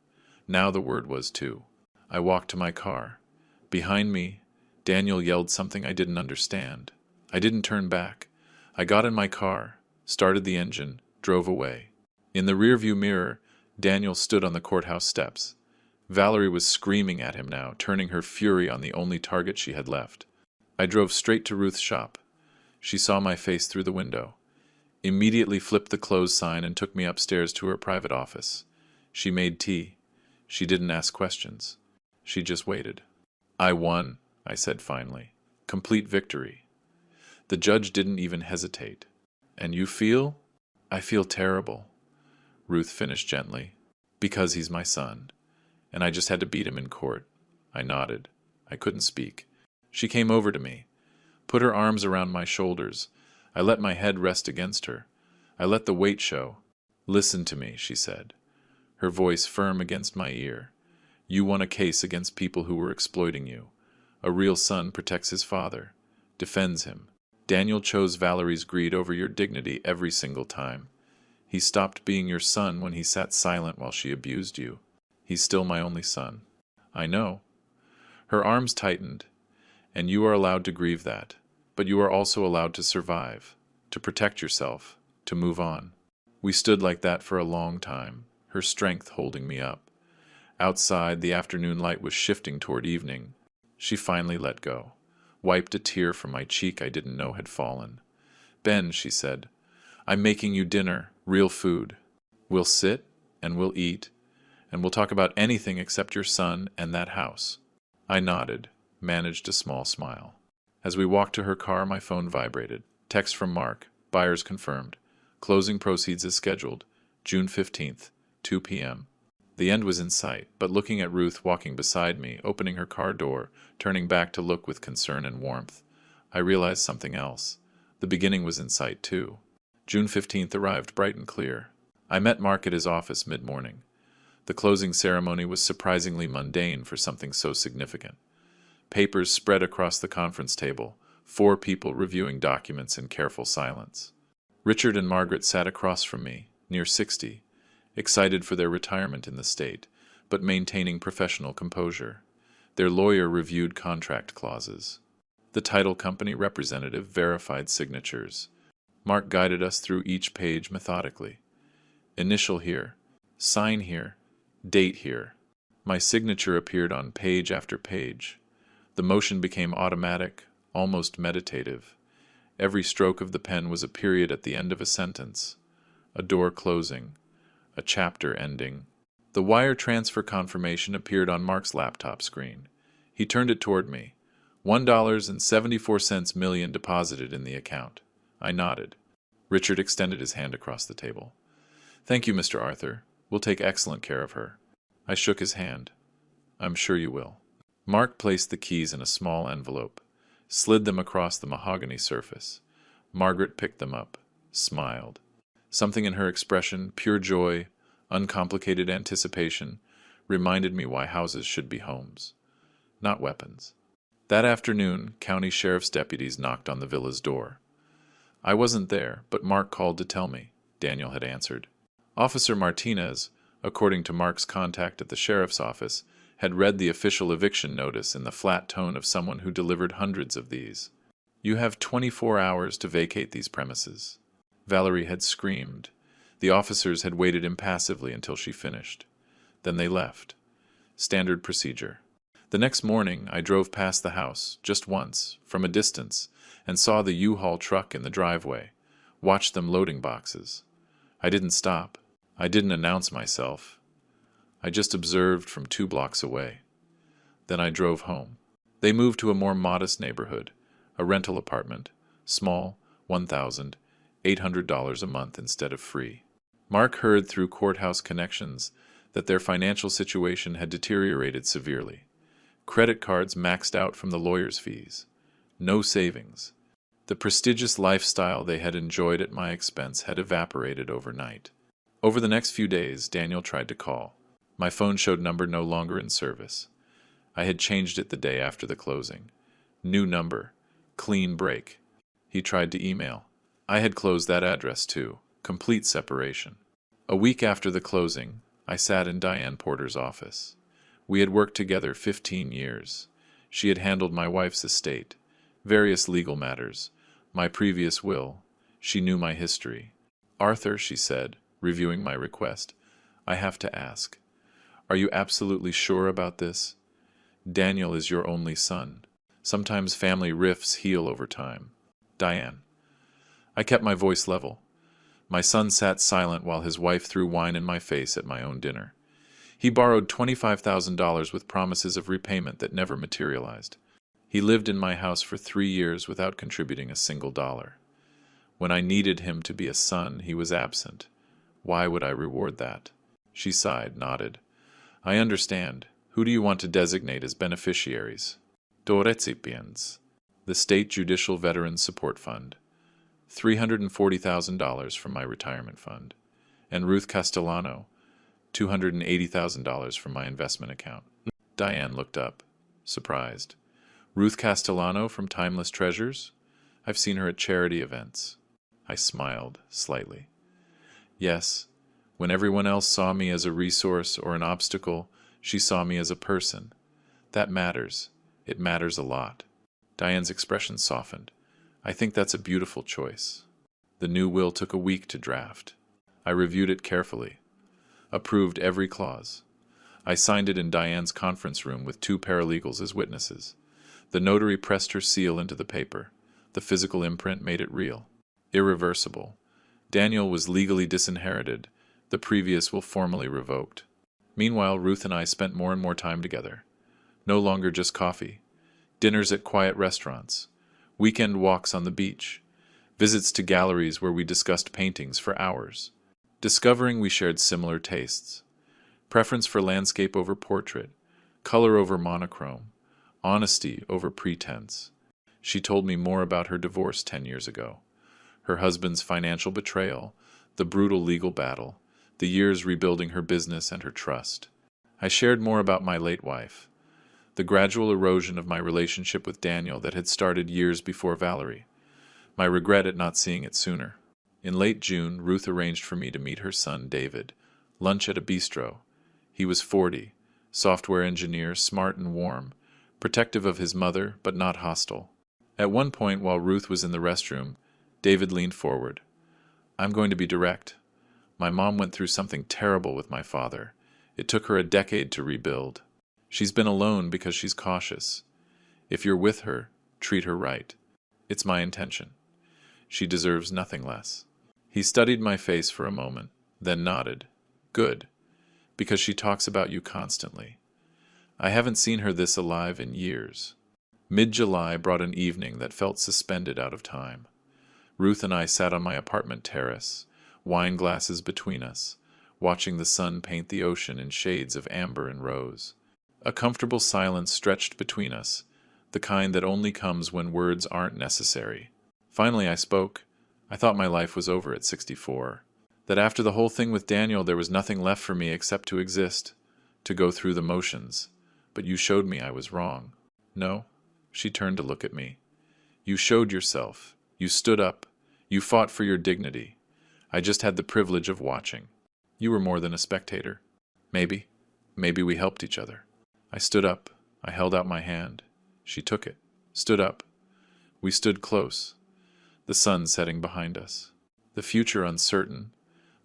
Now the word was too. I walked to my car. Behind me, Daniel yelled something I didn't understand. I didn't turn back. I got in my car, started the engine, drove away. In the rearview mirror, Daniel stood on the courthouse steps. Valerie was screaming at him now, turning her fury on the only target she had left. I drove straight to Ruth's shop. She saw my face through the window, immediately flipped the close sign and took me upstairs to her private office. She made tea. She didn't ask questions. She just waited. "I won," I said finally. "Complete victory." The judge didn't even hesitate. "And you feel?" "I feel terrible," Ruth finished gently. "Because he's my son. And I just had to beat him in court." I nodded. I couldn't speak. She came over to me, put her arms around my shoulders. I let my head rest against her. I let the weight show. "Listen to me," she said, her voice firm against my ear. "You won a case against people who were exploiting you. A real son protects his father, defends him. Daniel chose Valerie's greed over your dignity every single time. He stopped being your son when he sat silent while she abused you. He's still my only son." "I know." Her arms tightened. "And you are allowed to grieve that. But you are also allowed to survive, to protect yourself, to move on." We stood like that for a long time, her strength holding me up. Outside, the afternoon light was shifting toward evening. She finally let go, wiped a tear from my cheek I didn't know had fallen. "Ben," she said, "I'm making you dinner, real food. We'll sit, and we'll eat, and we'll talk about anything except your son and that house." I nodded, managed a small smile. As we walked to her car, my phone vibrated. Text from Mark. "Buyers confirmed. Closing proceeds as scheduled. June 15th, 2 p.m. The end was in sight, but looking at Ruth walking beside me, opening her car door, turning back to look with concern and warmth, I realized something else. The beginning was in sight, too. June 15th arrived bright and clear. I met Mark at his office mid-morning. The closing ceremony was surprisingly mundane for something so significant. Papers spread across the conference table, 4 people reviewing documents in careful silence. Richard and Margaret sat across from me, near 60, excited for their retirement in the state, but maintaining professional composure. Their lawyer reviewed contract clauses. The title company representative verified signatures. Mark guided us through each page methodically. Initial here, sign here, date here. My signature appeared on page after page. The motion became automatic, almost meditative. Every stroke of the pen was a period at the end of a sentence, a door closing, a chapter ending. The wire transfer confirmation appeared on Mark's laptop screen. He turned it toward me. $1.74 million deposited in the account. I nodded. Richard extended his hand across the table. "Thank you, Mr. Arthur. We'll take excellent care of her." I shook his hand. "I'm sure you will." Mark placed the keys in a small envelope, slid them across the mahogany surface. Margaret picked them up, smiled. Something in her expression, pure joy, uncomplicated anticipation, reminded me why houses should be homes, not weapons. That afternoon, county sheriff's deputies knocked on the villa's door. I wasn't there, but Mark called to tell me, Daniel had answered. Officer Martinez, according to Mark's contact at the sheriff's office, had read the official eviction notice in the flat tone of someone who delivered hundreds of these. You have 24 hours to vacate these premises. Valerie had screamed. The officers had waited impassively until she finished. Then they left. Standard procedure. The next morning, I drove past the house, just once, from a distance, and saw the U-Haul truck in the driveway, watched them loading boxes. I didn't stop. I didn't announce myself. I just observed from 2 blocks away. Then I drove home. They moved to a more modest neighborhood, a rental apartment, small, $1,800 a month instead of free. Mark heard through courthouse connections that their financial situation had deteriorated severely. Credit cards maxed out from the lawyer's fees. No savings. The prestigious lifestyle they had enjoyed at my expense had evaporated overnight. Over the next few days, Daniel tried to call. My phone showed number no longer in service. I had changed it the day after the closing. New number. Clean break. He tried to email. I had closed that address too. Complete separation. A week after the closing, I sat in Diane Porter's office. We had worked together 15 years. She had handled my wife's estate, various legal matters, my previous will. She knew my history. Arthur, she said, reviewing my request, I have to ask. Are you absolutely sure about this? Daniel is your only son. Sometimes family rifts heal over time. Diane. I kept my voice level. My son sat silent while his wife threw wine in my face at my own dinner. He borrowed $25,000 with promises of repayment that never materialized. He lived in my house for 3 years without contributing a single dollar. When I needed him to be a son, he was absent. Why would I reward that? She sighed, nodded. I understand. Who do you want to designate as beneficiaries? Dos recipients. The State Judicial Veterans Support Fund. $340,000 from my retirement fund. And Ruth Castellano, $280,000 from my investment account. Diane looked up, surprised. Ruth Castellano from Timeless Treasures? I've seen her at charity events. I smiled, slightly. Yes, when everyone else saw me as a resource or an obstacle, she saw me as a person. That matters. It matters a lot. Diane's expression softened. I think that's a beautiful choice. The new will took a week to draft. I reviewed it carefully. Approved every clause. I signed it in Diane's conference room with 2 paralegals as witnesses. The notary pressed her seal into the paper. The physical imprint made it real. Irreversible. Daniel was legally disinherited. The previous will formally revoked. Meanwhile, Ruth and I spent more and more time together. No longer just coffee. Dinners at quiet restaurants. Weekend walks on the beach. Visits to galleries where we discussed paintings for hours. Discovering we shared similar tastes. Preference for landscape over portrait. Color over monochrome. Honesty over pretense. She told me more about her divorce 10 years ago. Her husband's financial betrayal. The brutal legal battle. The years rebuilding her business and her trust. I shared more about my late wife. The gradual erosion of my relationship with Daniel that had started years before Valerie. My regret at not seeing it sooner. In late June, Ruth arranged for me to meet her son, David. Lunch at a bistro. He was 40, software engineer, smart and warm, protective of his mother, but not hostile. At one point, while Ruth was in the restroom, David leaned forward. I'm going to be direct. My mom went through something terrible with my father. It took her a decade to rebuild. She's been alone because she's cautious. If you're with her, treat her right. It's my intention. She deserves nothing less. He studied my face for a moment, then nodded. Good, because she talks about you constantly. I haven't seen her this alive in years. Mid-July brought an evening that felt suspended out of time. Ruth and I sat on my apartment terrace, wine glasses between us, watching the sun paint the ocean in shades of amber and rose. A comfortable silence stretched between us, the kind that only comes when words aren't necessary. Finally I spoke. I thought my life was over at 64. That after the whole thing with Daniel there was nothing left for me except to exist. to go through the motions, but you showed me I was wrong. No? She turned to look at me. You showed yourself. You stood up. You fought for your dignity. I just had the privilege of watching. You were more than a spectator. Maybe. Maybe we helped each other. I stood up. I held out my hand. She took it. Stood up. We stood close. The sun setting behind us. The future uncertain,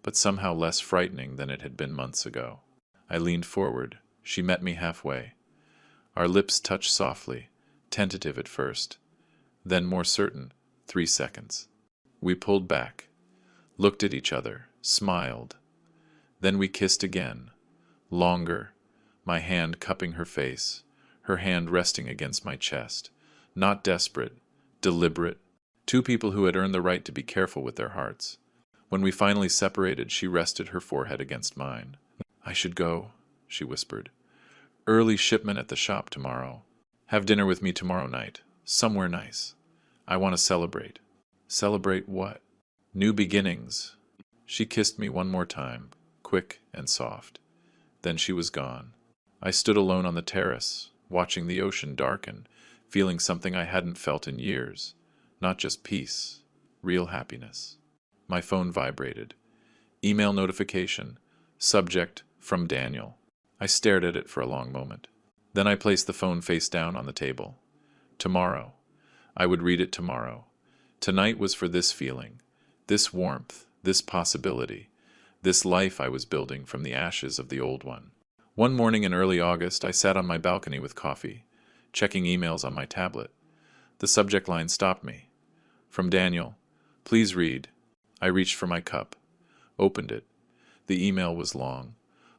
but somehow less frightening than it had been months ago. I leaned forward. She met me halfway. Our lips touched softly, tentative at first, then more certain, 3 seconds. We pulled back, looked at each other, smiled. Then we kissed again, longer, my hand cupping her face, her hand resting against my chest. Not desperate, deliberate. 2 people who had earned the right to be careful with their hearts. When we finally separated, she rested her forehead against mine. I should go, she whispered. Early shipment at the shop tomorrow. Have dinner with me tomorrow night. Somewhere nice. I want to celebrate. Celebrate what? New beginnings. She kissed me one more time, quick and soft. Then she was gone. I stood alone on the terrace, watching the ocean darken, feeling something I hadn't felt in years. Not just peace, real happiness. My phone vibrated. Email notification. Subject, from Daniel. I stared at it for a long moment. Then I placed the phone face down on the table. Tomorrow. I would read it tomorrow. Tonight was for this feeling, this warmth, this possibility, this life I was building from the ashes of the old one. One morning in early August, I sat on my balcony with coffee, checking emails on my tablet. The subject line stopped me. From Daniel. Please read. I reached for my cup, opened it. The email was long,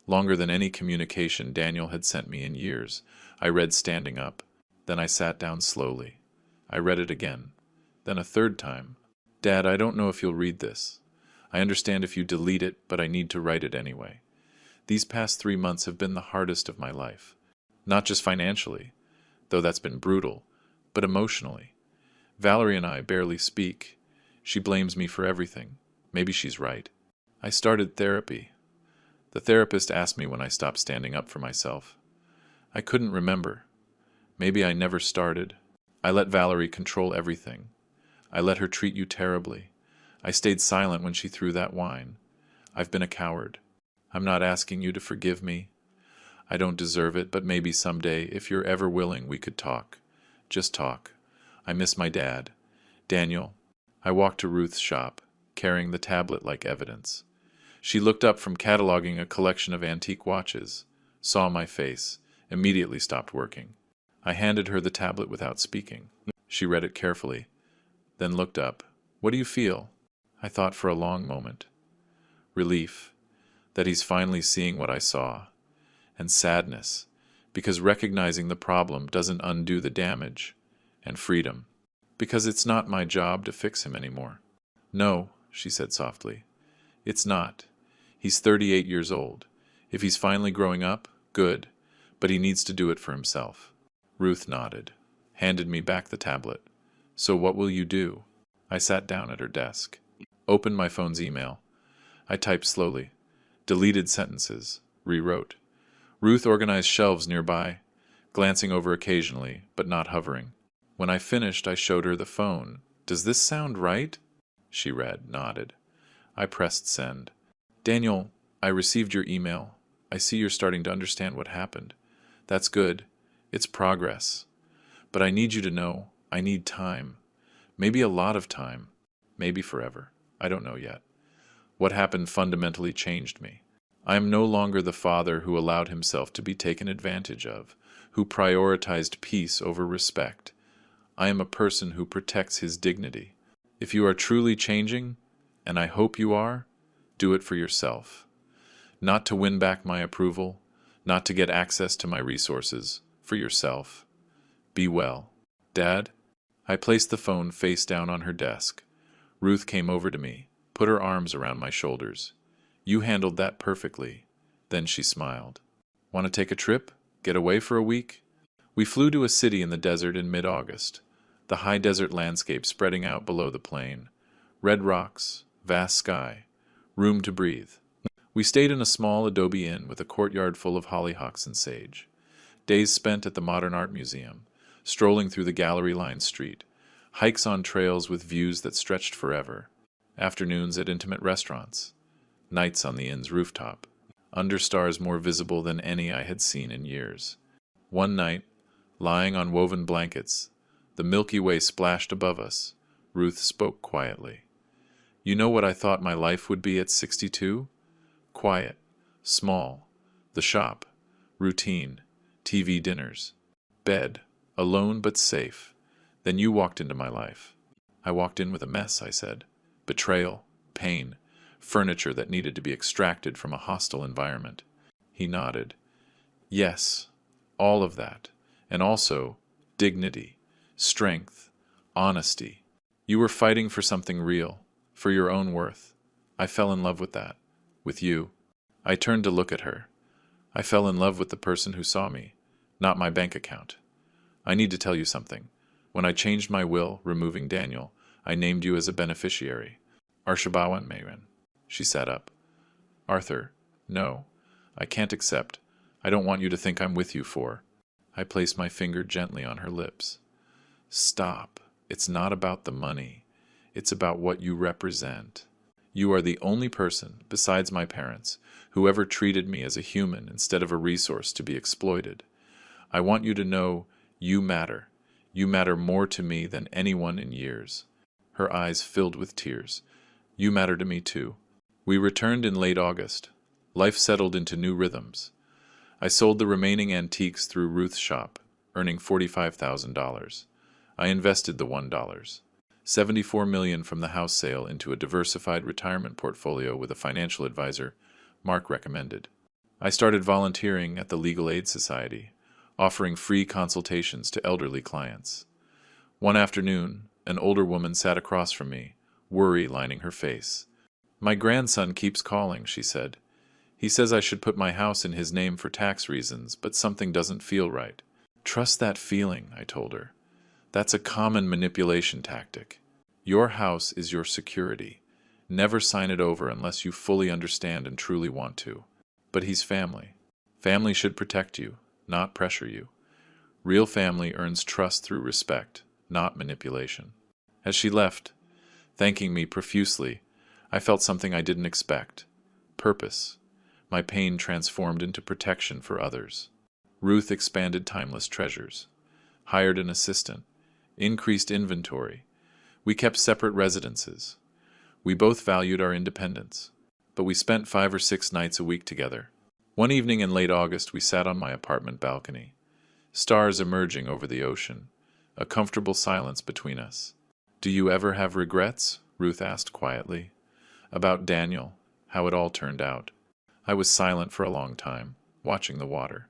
longer than any communication Daniel had sent me in years. I read standing up. Then I sat down slowly. I read it again. Then a third time. Dad, I don't know if you'll read this. I understand if you delete it, but I need to write it anyway. These past 3 months have been the hardest of my life. Not just financially, though that's been brutal, but emotionally. Valerie and I barely speak. She blames me for everything. Maybe she's right. I started therapy. The therapist asked me when I stopped standing up for myself. I couldn't remember. Maybe I never started. I let Valerie control everything. I let her treat you terribly. I stayed silent when she threw that wine. I've been a coward. I'm not asking you to forgive me. I don't deserve it, but maybe someday, if you're ever willing, we could talk. Just talk. I miss my dad. Daniel. I walked to Ruth's shop, carrying the tablet like evidence. She looked up from cataloging a collection of antique watches, saw my face, immediately stopped working. I handed her the tablet without speaking. She read it carefully, then looked up. What do you feel? I thought for a long moment. Relief, that he's finally seeing what I saw, and sadness, because recognizing the problem doesn't undo the damage, and freedom, because it's not my job to fix him anymore. No, she said softly. It's not. He's 38 years old. If he's finally growing up, good, but he needs to do it for himself. Ruth nodded, handed me back the tablet. So what will you do? I sat down at her desk, opened my phone's email. I typed slowly, deleted sentences, rewrote. Ruth organized shelves nearby, glancing over occasionally, but not hovering. When I finished, I showed her the phone. Does this sound right? She read, nodded. I pressed send. Daniel, I received your email. I see you're starting to understand what happened. That's good. It's progress. But I need you to know, I need time. Maybe a lot of time. Maybe forever. I don't know yet. What happened fundamentally changed me. I am no longer the father who allowed himself to be taken advantage of, who prioritized peace over respect. I am a person who protects his dignity. If you are truly changing, and I hope you are, do it for yourself. Not to win back my approval, not to get access to my resources, for yourself. Be well. Dad? I placed the phone face down on her desk. Ruth came over to me, put her arms around my shoulders. You handled that perfectly. Then she smiled. Want to take a trip? Get away for a week? We flew to a city in the desert in mid-August, the high desert landscape spreading out below the plain. Red rocks, vast sky, room to breathe. We stayed in a small adobe inn with a courtyard full of hollyhocks and sage. Days spent at the Modern Art Museum, strolling through the gallery-lined street, hikes on trails with views that stretched forever, afternoons at intimate restaurants, nights on the inn's rooftop, under stars more visible than any I had seen in years. One night, lying on woven blankets, the Milky Way splashed above us. Ruth spoke quietly. "You know what I thought my life would be at 62? Quiet, small, the shop, routine, TV dinners, bed, alone but safe. Then you walked into my life." "I walked in with a mess," I said. "Betrayal, pain, furniture that needed to be extracted from a hostile environment." He nodded. "Yes, all of that. And also dignity, strength, honesty. You were fighting for something real, for your own worth. I fell in love with that. With you." I turned to look at her. I fell in love with the person who saw me, not my bank account. "I need to tell you something. When I changed my will, removing Daniel, I named you as a beneficiary. Arshabawan Mayran." She sat up. "Arthur, no. I can't accept. I don't want you to think I'm with you for—" I placed my finger gently on her lips. "Stop. It's not about the money. It's about what you represent. You are the only person, besides my parents, who ever treated me as a human instead of a resource to be exploited. I want you to know you matter. You matter more to me than anyone in years." Her eyes filled with tears. "You matter to me too." We returned in late August. Life settled into new rhythms. I sold the remaining antiques through Ruth's shop, earning $45,000. I invested the $1. $74 million from the house sale into a diversified retirement portfolio with a financial advisor Mark recommended. I started volunteering at the Legal Aid Society, offering free consultations to elderly clients. One afternoon, an older woman sat across from me, worry lining her face. "My grandson keeps calling," she said. "He says I should put my house in his name for tax reasons, but something doesn't feel right." "Trust that feeling," I told her. "That's a common manipulation tactic. Your house is your security. Never sign it over unless you fully understand and truly want to." "But he's family. Family should protect you, not pressure you. Real family earns trust through respect, not manipulation." As she left, thanking me profusely, I felt something I didn't expect. Purpose. My pain transformed into protection for others. Ruth expanded Timeless Treasures, hired an assistant, increased inventory. We kept separate residences. We both valued our independence, but we spent 5 or 6 nights a week together. One evening in late August, we sat on my apartment balcony, stars emerging over the ocean, a comfortable silence between us. "Do you ever have regrets?" Ruth asked quietly. "About Daniel, how it all turned out." I was silent for a long time, watching the water.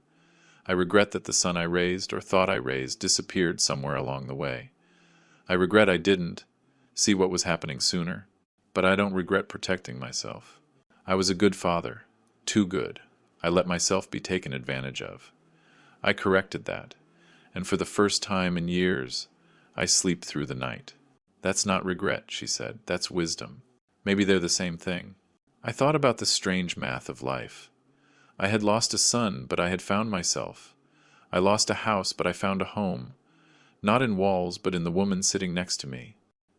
I regret that the son I raised, or thought I raised, disappeared somewhere along the way. I regret I didn't see what was happening sooner, but I don't regret protecting myself. I was a good father, too good. I let myself be taken advantage of. I corrected that, and for the first time in years, I sleep through the night. "That's not regret," she said. "That's wisdom. Maybe they're the same thing." I thought about the strange math of life. I had lost a son, but I had found myself. I lost a house, but I found a home. Not in walls, but in the woman sitting next to me.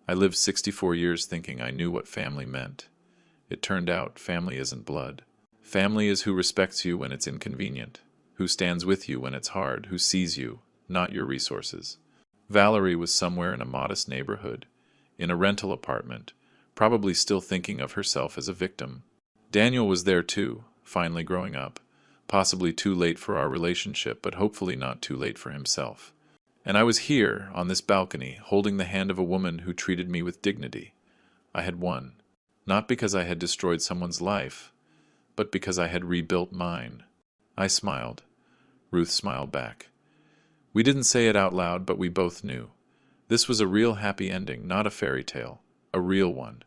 I lived 64 years thinking I knew what family meant. It turned out family isn't blood. Family is who respects you when it's inconvenient, who stands with you when it's hard, who sees you, not your resources. Valerie was somewhere in a modest neighborhood, in a rental apartment, probably still thinking of herself as a victim. Daniel was there too, finally growing up, possibly too late for our relationship, but hopefully not too late for himself. And I was here, on this balcony, holding the hand of a woman who treated me with dignity. I had won, not because I had destroyed someone's life, but because I had rebuilt mine. I smiled. Ruth smiled back. We didn't say it out loud, but we both knew. This was a real happy ending, not a fairy tale, a real one,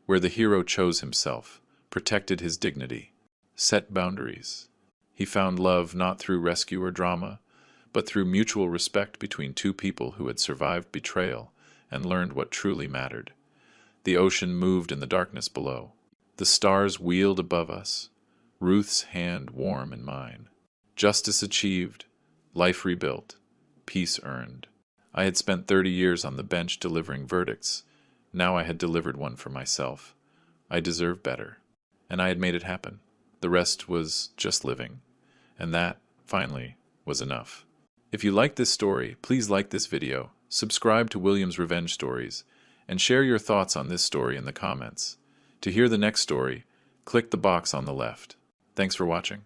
where the hero chose himself, protected his dignity, set boundaries. He found love not through rescue or drama, but through mutual respect between two people who had survived betrayal and learned what truly mattered. The ocean moved in the darkness below. The stars wheeled above us. Ruth's hand warm in mine. Justice achieved, life rebuilt, peace earned. I had spent 30 years on the bench delivering verdicts. Now I had delivered one for myself. I deserved better. And I had made it happen. The rest was just living. And that, finally, was enough. If you like this story, please like this video, subscribe to William's Revenge Stories, and share your thoughts on this story in the comments. To hear the next story, click the box on the left. Thanks for watching.